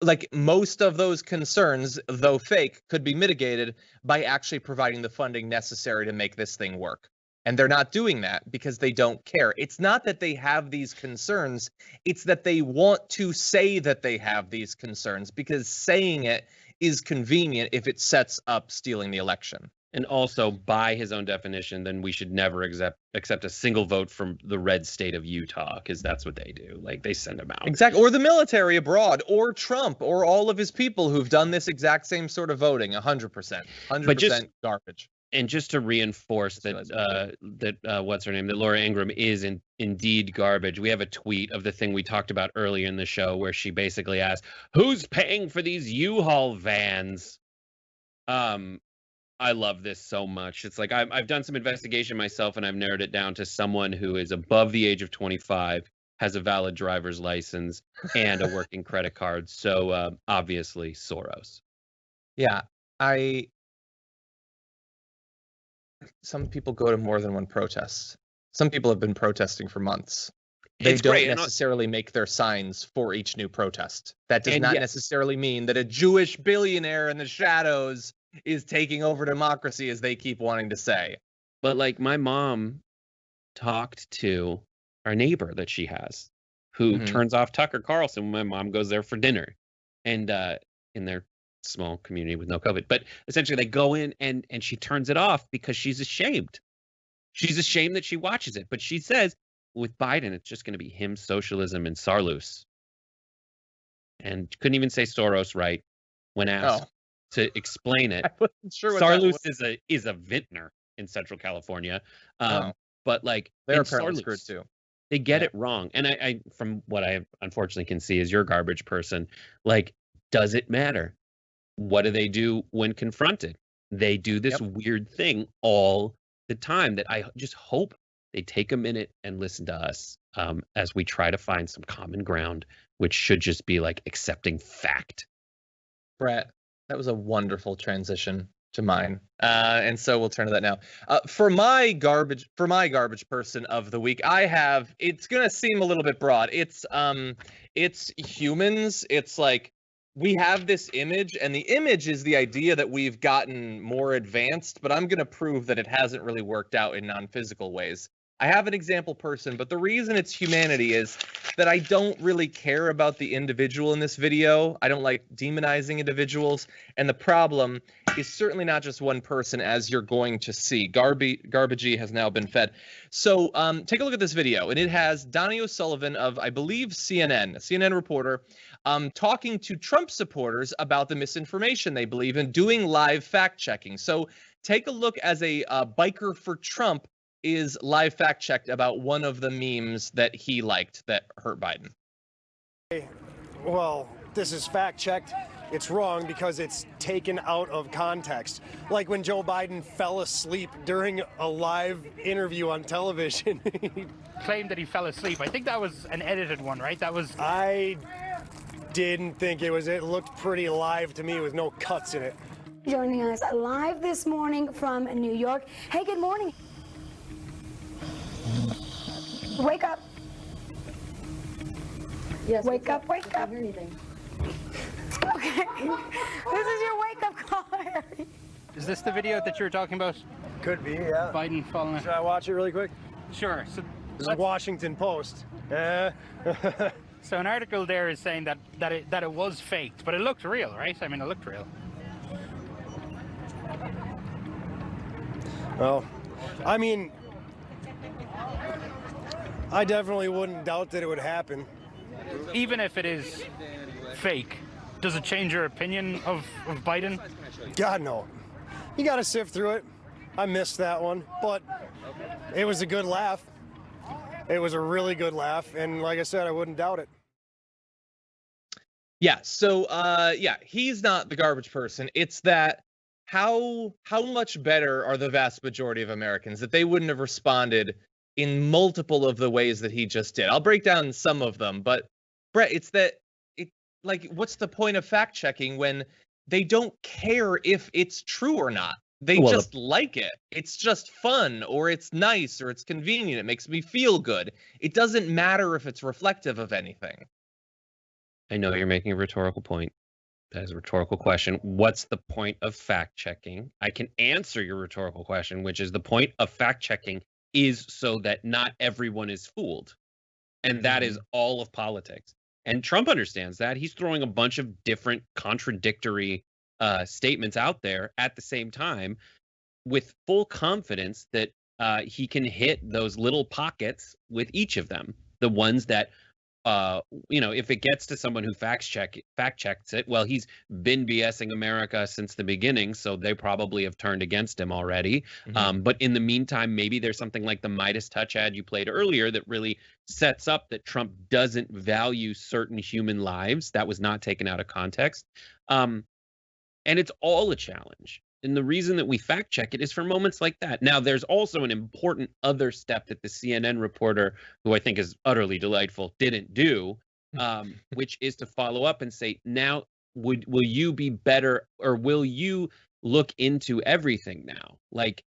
like most of those concerns, though fake, could be mitigated by actually providing the funding necessary to make this thing work. And they're not doing that because they don't care. It's not that they have these concerns. It's that they want to say that they have these concerns because saying it is convenient if it sets up stealing the election. And also, by his own definition, then we should never accept a single vote from the red state of Utah, because that's what they do. Like, they send them out. Exactly. Or the military abroad, or Trump, or all of his people who've done this exact same sort of voting. 100%. 100% garbage. And just to reinforce that what's her name, that Laura Ingraham is indeed garbage, we have a tweet of the thing we talked about earlier in the show where she basically asked, who's paying for these U-Haul vans? I love this so much. It's like I've done some investigation myself, and I've narrowed it down to someone who is above the age of 25, has a valid driver's license, and a working credit card. So obviously Soros. Yeah, some people go to more than one protest. Some people have been protesting for months. They don't necessarily make their signs for each new protest. That does not necessarily mean that a Jewish billionaire in the shadows is taking over democracy, as they keep wanting to say. But like, my mom talked to our neighbor that she has, who turns off Tucker Carlson when my mom goes there for dinner, and in their small community with no COVID. But essentially, they go in and she turns it off because she's ashamed. She's ashamed that she watches it. But she says, with Biden, it's just going to be him, socialism, and Sarloos. And couldn't even say Soros right when asked to explain it. I wasn't sure what Sarloos is a vintner in Central California. But like, they're apparently screwed too. They get it wrong. And I, from what I unfortunately can see as your garbage person, like, does it matter? What do they do when confronted? They do this weird thing all the time that I just hope they take a minute and listen to us as we try to find some common ground, which should just be like accepting fact. Brett, that was a wonderful transition to mine. And so we'll turn to that now. For my garbage person of the week, it's going to seem a little bit broad. It's humans. It's like, we have this image, and the image is the idea that we've gotten more advanced, but I'm going to prove that it hasn't really worked out in non-physical ways. I have an example person, but the reason it's humanity is that I don't really care about the individual in this video. I don't like demonizing individuals. And the problem is certainly not just one person, as you're going to see. Garbagey has now been fed. So take a look at this video. And it has Donnie O'Sullivan of, I believe, CNN, a CNN reporter, talking to Trump supporters about the misinformation they believe in, doing live fact checking. So take a look as a biker for Trump is live fact checked about one of the memes that he liked that hurt Biden. Well, this is fact checked. It's wrong because it's taken out of context. Like when Joe Biden fell asleep during a live interview on television. Claimed that he fell asleep. I think that was an edited one, right? That was. I didn't think it was. It looked pretty live to me with no cuts in it. Joining us live this morning from New York. Hey, good morning. Wake up. Yes. Wake up, wake I up. can't hear anything. Okay. This is your wake up call, Harry. Is this the video that you were talking about? Could be, yeah. Biden falling. Should I watch it really quick? Sure. So This is Washington Post. So an article there is saying that it was faked, but it looked real, right? I mean, it looked real. Well, I mean, I definitely wouldn't doubt that it would happen. Even if it is fake, does it change your opinion of Biden? God, no. You got to sift through it. I missed that one, but it was a good laugh. It was a really good laugh, and like I said, I wouldn't doubt it. Yeah, so yeah, he's not the garbage person. It's that how much better are the vast majority of Americans that they wouldn't have responded in multiple of the ways that he just did. I'll break down some of them, but Brett, it's that like, what's the point of fact checking when they don't care if it's true or not? They just like it. It's just fun, or it's nice, or it's convenient. It makes me feel good. It doesn't matter if it's reflective of anything. I know you're making a rhetorical point. That is a rhetorical question. What's the point of fact checking? I can answer your rhetorical question, which is the point of fact checking is so that not everyone is fooled. And that is all of politics. And Trump understands that. He's throwing a bunch of different contradictory statements out there at the same time with full confidence that he can hit those little pockets with each of them. The ones that, if it gets to someone who fact checks it, well, he's been BSing America since the beginning, so they probably have turned against him already. But in the meantime, maybe there's something like the Midas Touch ad you played earlier that really sets up that Trump doesn't value certain human lives. That was not taken out of context. And it's all a challenge. And the reason that we fact check it is for moments like that. Now, there's also an important other step that the CNN reporter, who I think is utterly delightful, didn't do, which is to follow up and say, now, will you be better, or will you look into everything now? Like,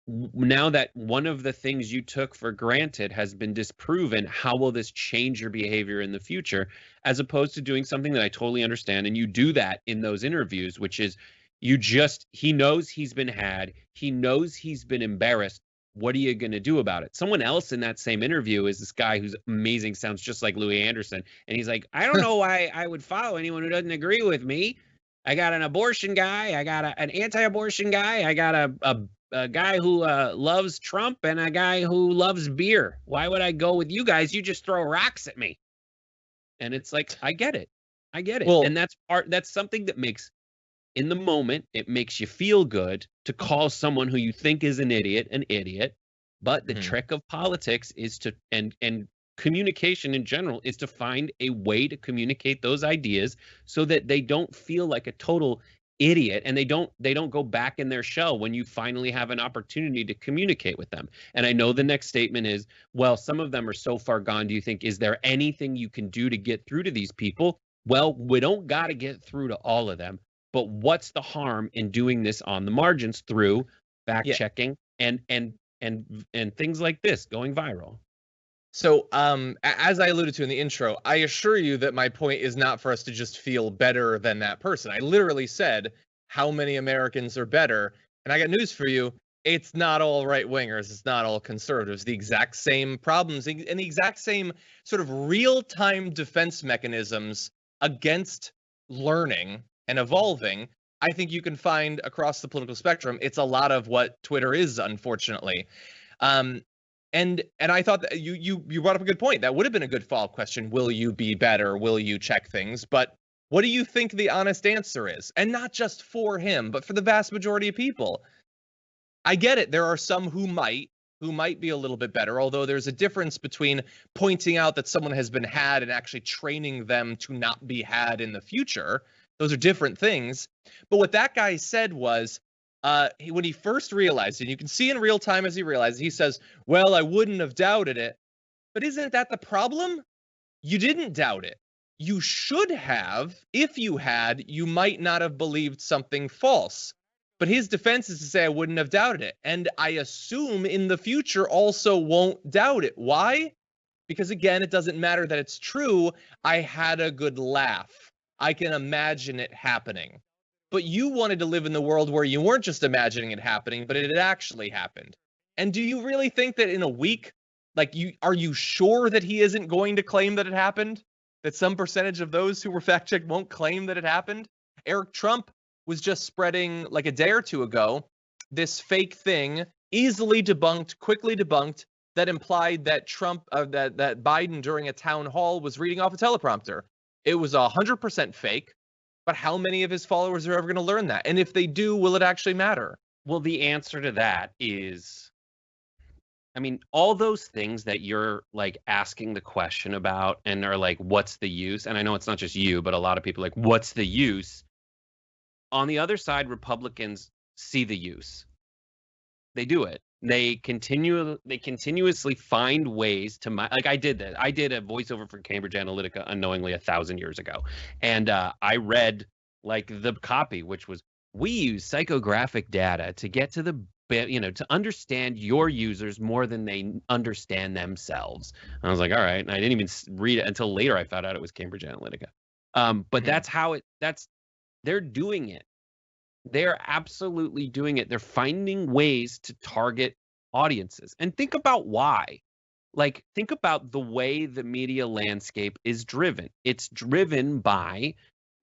now that one of the things you took for granted has been disproven, how will this change your behavior in the future? As opposed to doing something that I totally understand, and you do that in those interviews, which is he knows he's been had, he knows he's been embarrassed. What are you going to do about it? Someone else in that same interview is this guy who's amazing, sounds just like Louis Anderson, and he's like, I don't know why I would follow anyone who doesn't agree with me. I got an abortion guy, I got an anti-abortion guy, I got a guy who loves Trump, and a guy who loves beer. Why would I go with you guys? You just throw rocks at me. And it's like, I get it. Well, and that's something that makes, in the moment, it makes you feel good to call someone who you think is an idiot. But the trick of politics is to, and communication in general, is to find a way to communicate those ideas so that they don't feel like a total idiot, and they don't go back in their shell when you finally have an opportunity to communicate with them. And I know the next statement is, well, some of them are so far gone. Do you think, is there anything you can do to get through to these people? Well, we don't got to get through to all of them, but what's the harm in doing this on the margins through fact checking and things like this going viral? So, as I alluded to in the intro, I assure you that my point is not for us to just feel better than that person. I literally said, how many Americans are better? And I got news for you. it's not all right-wingers, it's not all conservatives. The exact same problems and the exact same sort of real-time defense mechanisms against learning and evolving, I think you can find across the political spectrum. It's a lot of what Twitter is, unfortunately. And I thought that you brought up a good point. That would have been a good follow-up question. Will you be better? Will you check things? But what do you think the honest answer is? And not just for him, but for the vast majority of people. I get it. There are some who might be a little bit better, although there's a difference between pointing out that someone has been had and actually training them to not be had in the future. Those are different things. But what that guy said was, when he first realized it, you can see in real time as he realized, he says, well, I wouldn't have doubted it. But isn't that the problem? You didn't doubt it. You should have. If you had, you might not have believed something false. But his defense is to say, I wouldn't have doubted it. And I assume in the future also won't doubt it. Why? Because again, it doesn't matter that it's true. I had a good laugh. I can imagine it happening. But you wanted to live in the world where you weren't just imagining it happening, but it had actually happened. And do you really think that in a week, are you sure that he isn't going to claim that it happened? That some percentage of those who were fact-checked won't claim that it happened? Eric Trump was just spreading like a day or two ago this fake thing, easily debunked, quickly debunked, that implied that that Biden during a town hall was reading off a teleprompter. It was 100% fake. But how many of his followers are ever going to learn that? And if they do, will it actually matter? Well, the answer to that is, I mean, all those things that you're like asking the question about and are like, what's the use? And I know it's not just you, but a lot of people like, what's the use? On the other side, Republicans see the use. They do it. They continuously find ways to, like I did that. I did a voiceover for Cambridge Analytica unknowingly 1,000 years ago. And I read like the copy, which was, we use psychographic data to get to the, to understand your users more than they understand themselves. And I was like, all right. And I didn't even read it until later. I found out it was Cambridge Analytica. But that's how they're doing it. They're absolutely doing it. They're finding ways to target audiences. And think about why. Like, think about the way the media landscape is driven. It's driven by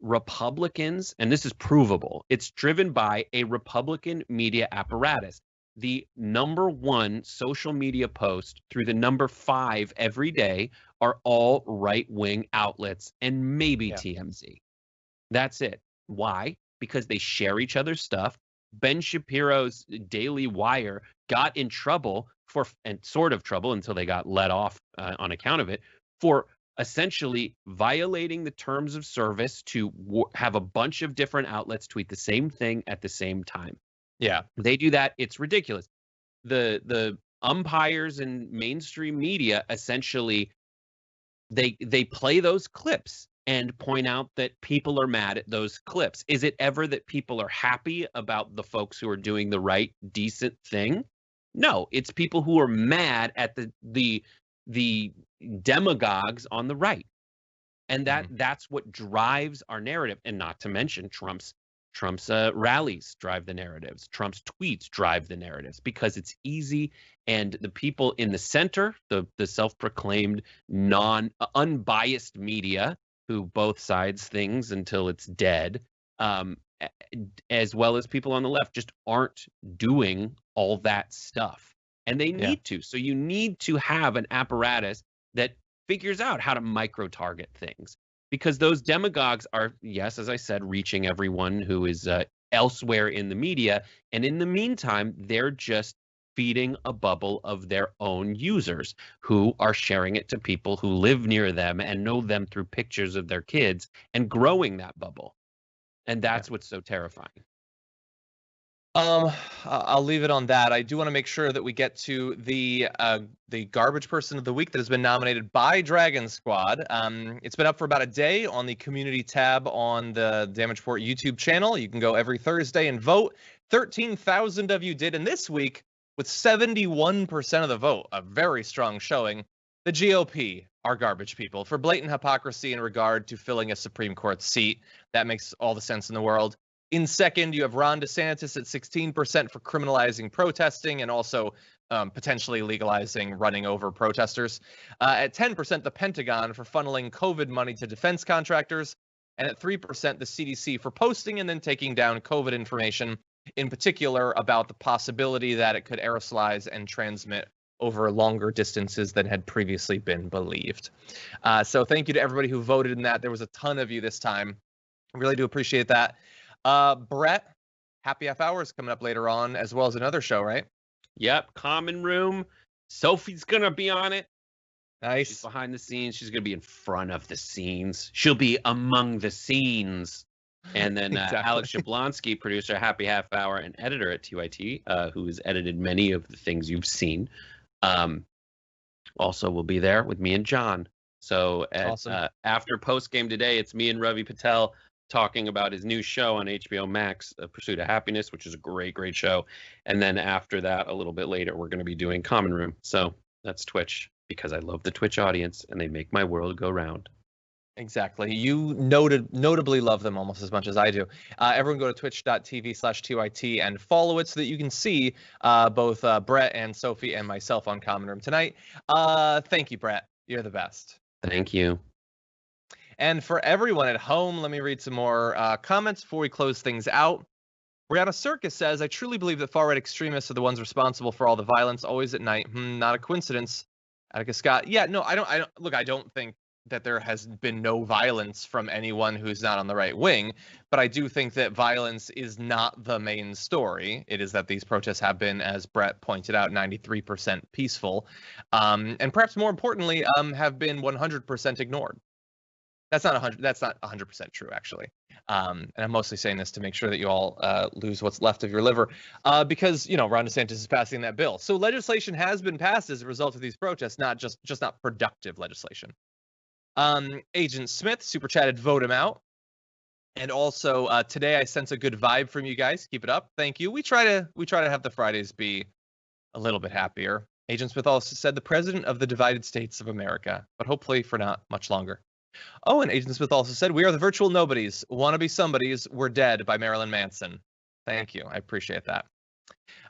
Republicans, and this is provable. It's driven by a Republican media apparatus. The #1 social media post through the #5 every day are all right-wing outlets and maybe TMZ. That's it. Why? Because they share each other's stuff. Ben Shapiro's Daily Wire got in trouble and sort of trouble until they got let off on account of it, for essentially violating the terms of service to have a bunch of different outlets tweet the same thing at the same time. Yeah. They do that. It's ridiculous. The umpires in mainstream media essentially, they play those clips and point out that people are mad at those clips. Is it ever that people are happy about the folks who are doing the right, decent thing? No, it's people who are mad at the demagogues on the right. And that's what drives our narrative. And not to mention Trump's rallies drive the narratives. Trump's tweets drive the narratives because it's easy. And the people in the center, the self-proclaimed unbiased media, who both sides things until it's dead, as well as people on the left, just aren't doing all that stuff. And they need to. So you need to have an apparatus that figures out how to micro-target things. Because those demagogues are, yes, as I said, reaching everyone who is elsewhere in the media. And in the meantime, they're just feeding a bubble of their own users who are sharing it to people who live near them and know them through pictures of their kids and growing that bubble. And that's what's so terrifying. I'll leave it on that. I do want to make sure that we get to the garbage person of the week that has been nominated by Dragon Squad. It's been up for about a day on the community tab on the Damage Report YouTube channel. You can go every Thursday and vote. 13,000 of you did, and this week, with 71% of the vote, a very strong showing, the GOP are garbage people for blatant hypocrisy in regard to filling a Supreme Court seat. That makes all the sense in the world. In second, you have Ron DeSantis at 16% for criminalizing protesting and also potentially legalizing running over protesters. At 10%, the Pentagon for funneling COVID money to defense contractors. And at 3%, the CDC for posting and then taking down COVID information, in particular about the possibility that it could aerosolize and transmit over longer distances than had previously been believed. So thank you to everybody who voted in that. There was a ton of you this time. I really do appreciate that. Brett, Happy Half Hour is coming up later on, as well as another show, right? Yep, Common Room. Sophie's going to be on it. Nice. She's behind the scenes. She's going to be in front of the scenes. She'll be among the scenes. And then Exactly. Alex Jablonski, producer, Happy Half Hour, and editor at TYT, who has edited many of the things you've seen, also will be there with me and John. So Awesome. after post-game today, it's me and Ravi Patel talking about his new show on HBO Max, Pursuit of Happiness, which is a great, great show. And then after that, a little bit later, we're going to be doing Common Room. So that's Twitch, because I love the Twitch audience and they make my world go round. Exactly. You notably love them almost as much as I do. Everyone go to twitch.tv/TYT and follow it so that you can see both Brett and Sophie and myself on Common Room tonight. Thank you, Brett. You're the best. Thank you. And for everyone at home, let me read some more comments before we close things out. Brianna Circus says, I truly believe that far-right extremists are the ones responsible for all the violence, always at night. Not a coincidence. Attica Scott. Yeah, no, I don't think that there has been no violence from anyone who's not on the right wing, but I do think that violence is not the main story. It is that these protests have been, as Brett pointed out, 93% peaceful, and perhaps more importantly, have been 100% ignored. That's not 100% true, actually. And I'm mostly saying this to make sure that you all lose what's left of your liver, because Ron DeSantis is passing that bill. So legislation has been passed as a result of these protests, not just not productive legislation. Agent Smith super chatted, vote him out. And also today I sense a good vibe from you guys. Keep it up. Thank you. We try to have the Fridays be a little bit happier. Agent Smith also said the president of the divided states of America, but hopefully for not much longer. Oh, and Agent Smith also said, we are the virtual nobodies. Wannabe somebodies. We're dead by Marilyn Manson. Thank you. I appreciate that.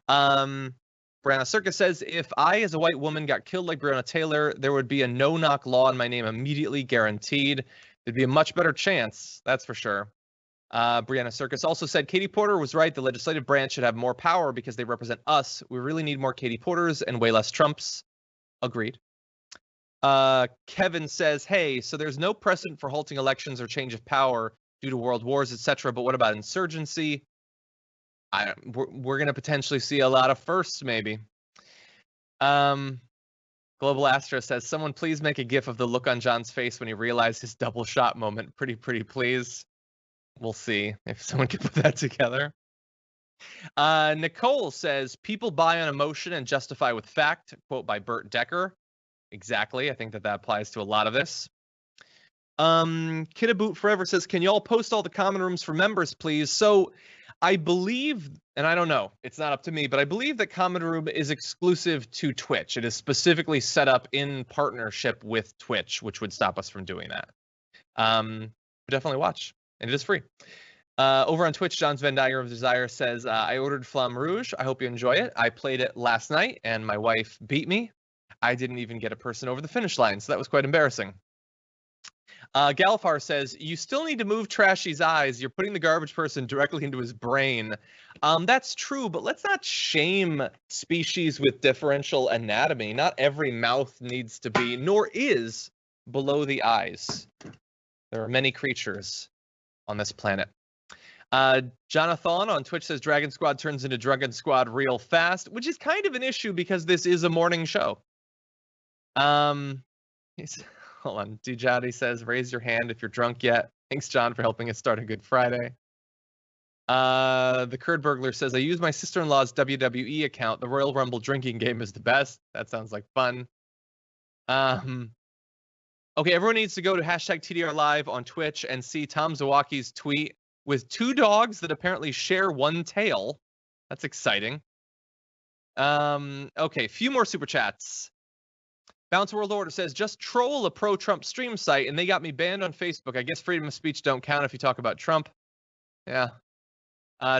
Brianna Circus says, if I, as a white woman, got killed like Breonna Taylor, there would be a no-knock law in my name immediately guaranteed. There'd be a much better chance, that's for sure. Brianna Circus also said, Katie Porter was right. The legislative branch should have more power because they represent us. We really need more Katie Porters and way less Trumps. Agreed. Kevin says, hey, so there's no precedent for halting elections or change of power due to world wars, etc. But what about insurgency? We're going to potentially see a lot of firsts, maybe. Global Astro says, someone please make a gif of the look on John's face when he realized his double shot moment. Pretty please. We'll see if someone can put that together. Nicole says, people buy on emotion and justify with fact. Quote by Bert Decker. Exactly. I think that applies to a lot of this. Kidaboot Forever says, can you all post all the common rooms for members, please? So I believe, and I don't know, it's not up to me, but I believe that Common Room is exclusive to Twitch. It is specifically set up in partnership with Twitch, which would stop us from doing that. Definitely watch, and it is free. Over on Twitch, John's Venn Diagram of Desire says, I ordered Flamme Rouge. I hope you enjoy it. I played it last night, and my wife beat me. I didn't even get a person over the finish line, so that was quite embarrassing. Galifar says, you still need to move Trashy's eyes. You're putting the garbage person directly into his brain. That's true, but let's not shame species with differential anatomy. Not every mouth needs to be, nor is, below the eyes. There are many creatures on this planet. Jonathan on Twitch says, Dragon Squad turns into Drunken Squad real fast, which is kind of an issue because this is a morning show. Hold on. Dujati says, raise your hand if you're drunk yet. Thanks, John, for helping us start a good Friday. The Kurd Burglar says, I use my sister-in-law's WWE account. The Royal Rumble drinking game is the best. That sounds like fun. Okay, everyone needs to go to hashtag TDR Live on Twitch and see Tom Zawaki's tweet with 2 dogs that apparently share one tail. That's exciting. Okay, few more super chats. Bounce World Order says, just troll a pro-Trump stream site, and they got me banned on Facebook. I guess freedom of speech don't count if you talk about Trump. Yeah.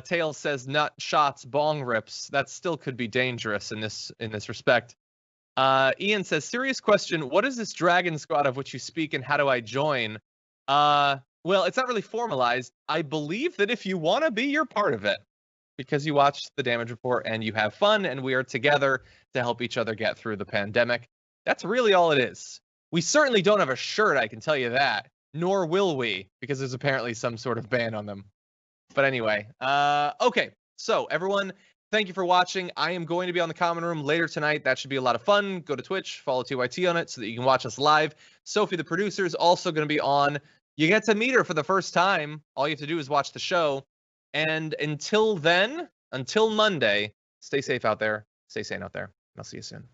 Tails says nut shots, bong rips. That still could be dangerous in this respect. Ian says, serious question. What is this Dragon Squad of which you speak, and how do I join? Well, it's not really formalized. I believe that if you want to be, you're part of it because you watch the damage report and you have fun, and we are together to help each other get through the pandemic. That's really all it is. We certainly don't have a shirt, I can tell you that. Nor will we, because there's apparently some sort of ban on them. But anyway, okay. So everyone, thank you for watching. I am going to be on the Common Room later tonight. That should be a lot of fun. Go to Twitch, follow TYT on it so that you can watch us live. Sophie, the producer, is also going to be on. You get to meet her for the first time. All you have to do is watch the show. And until then, until Monday, stay safe out there. Stay sane out there. And I'll see you soon.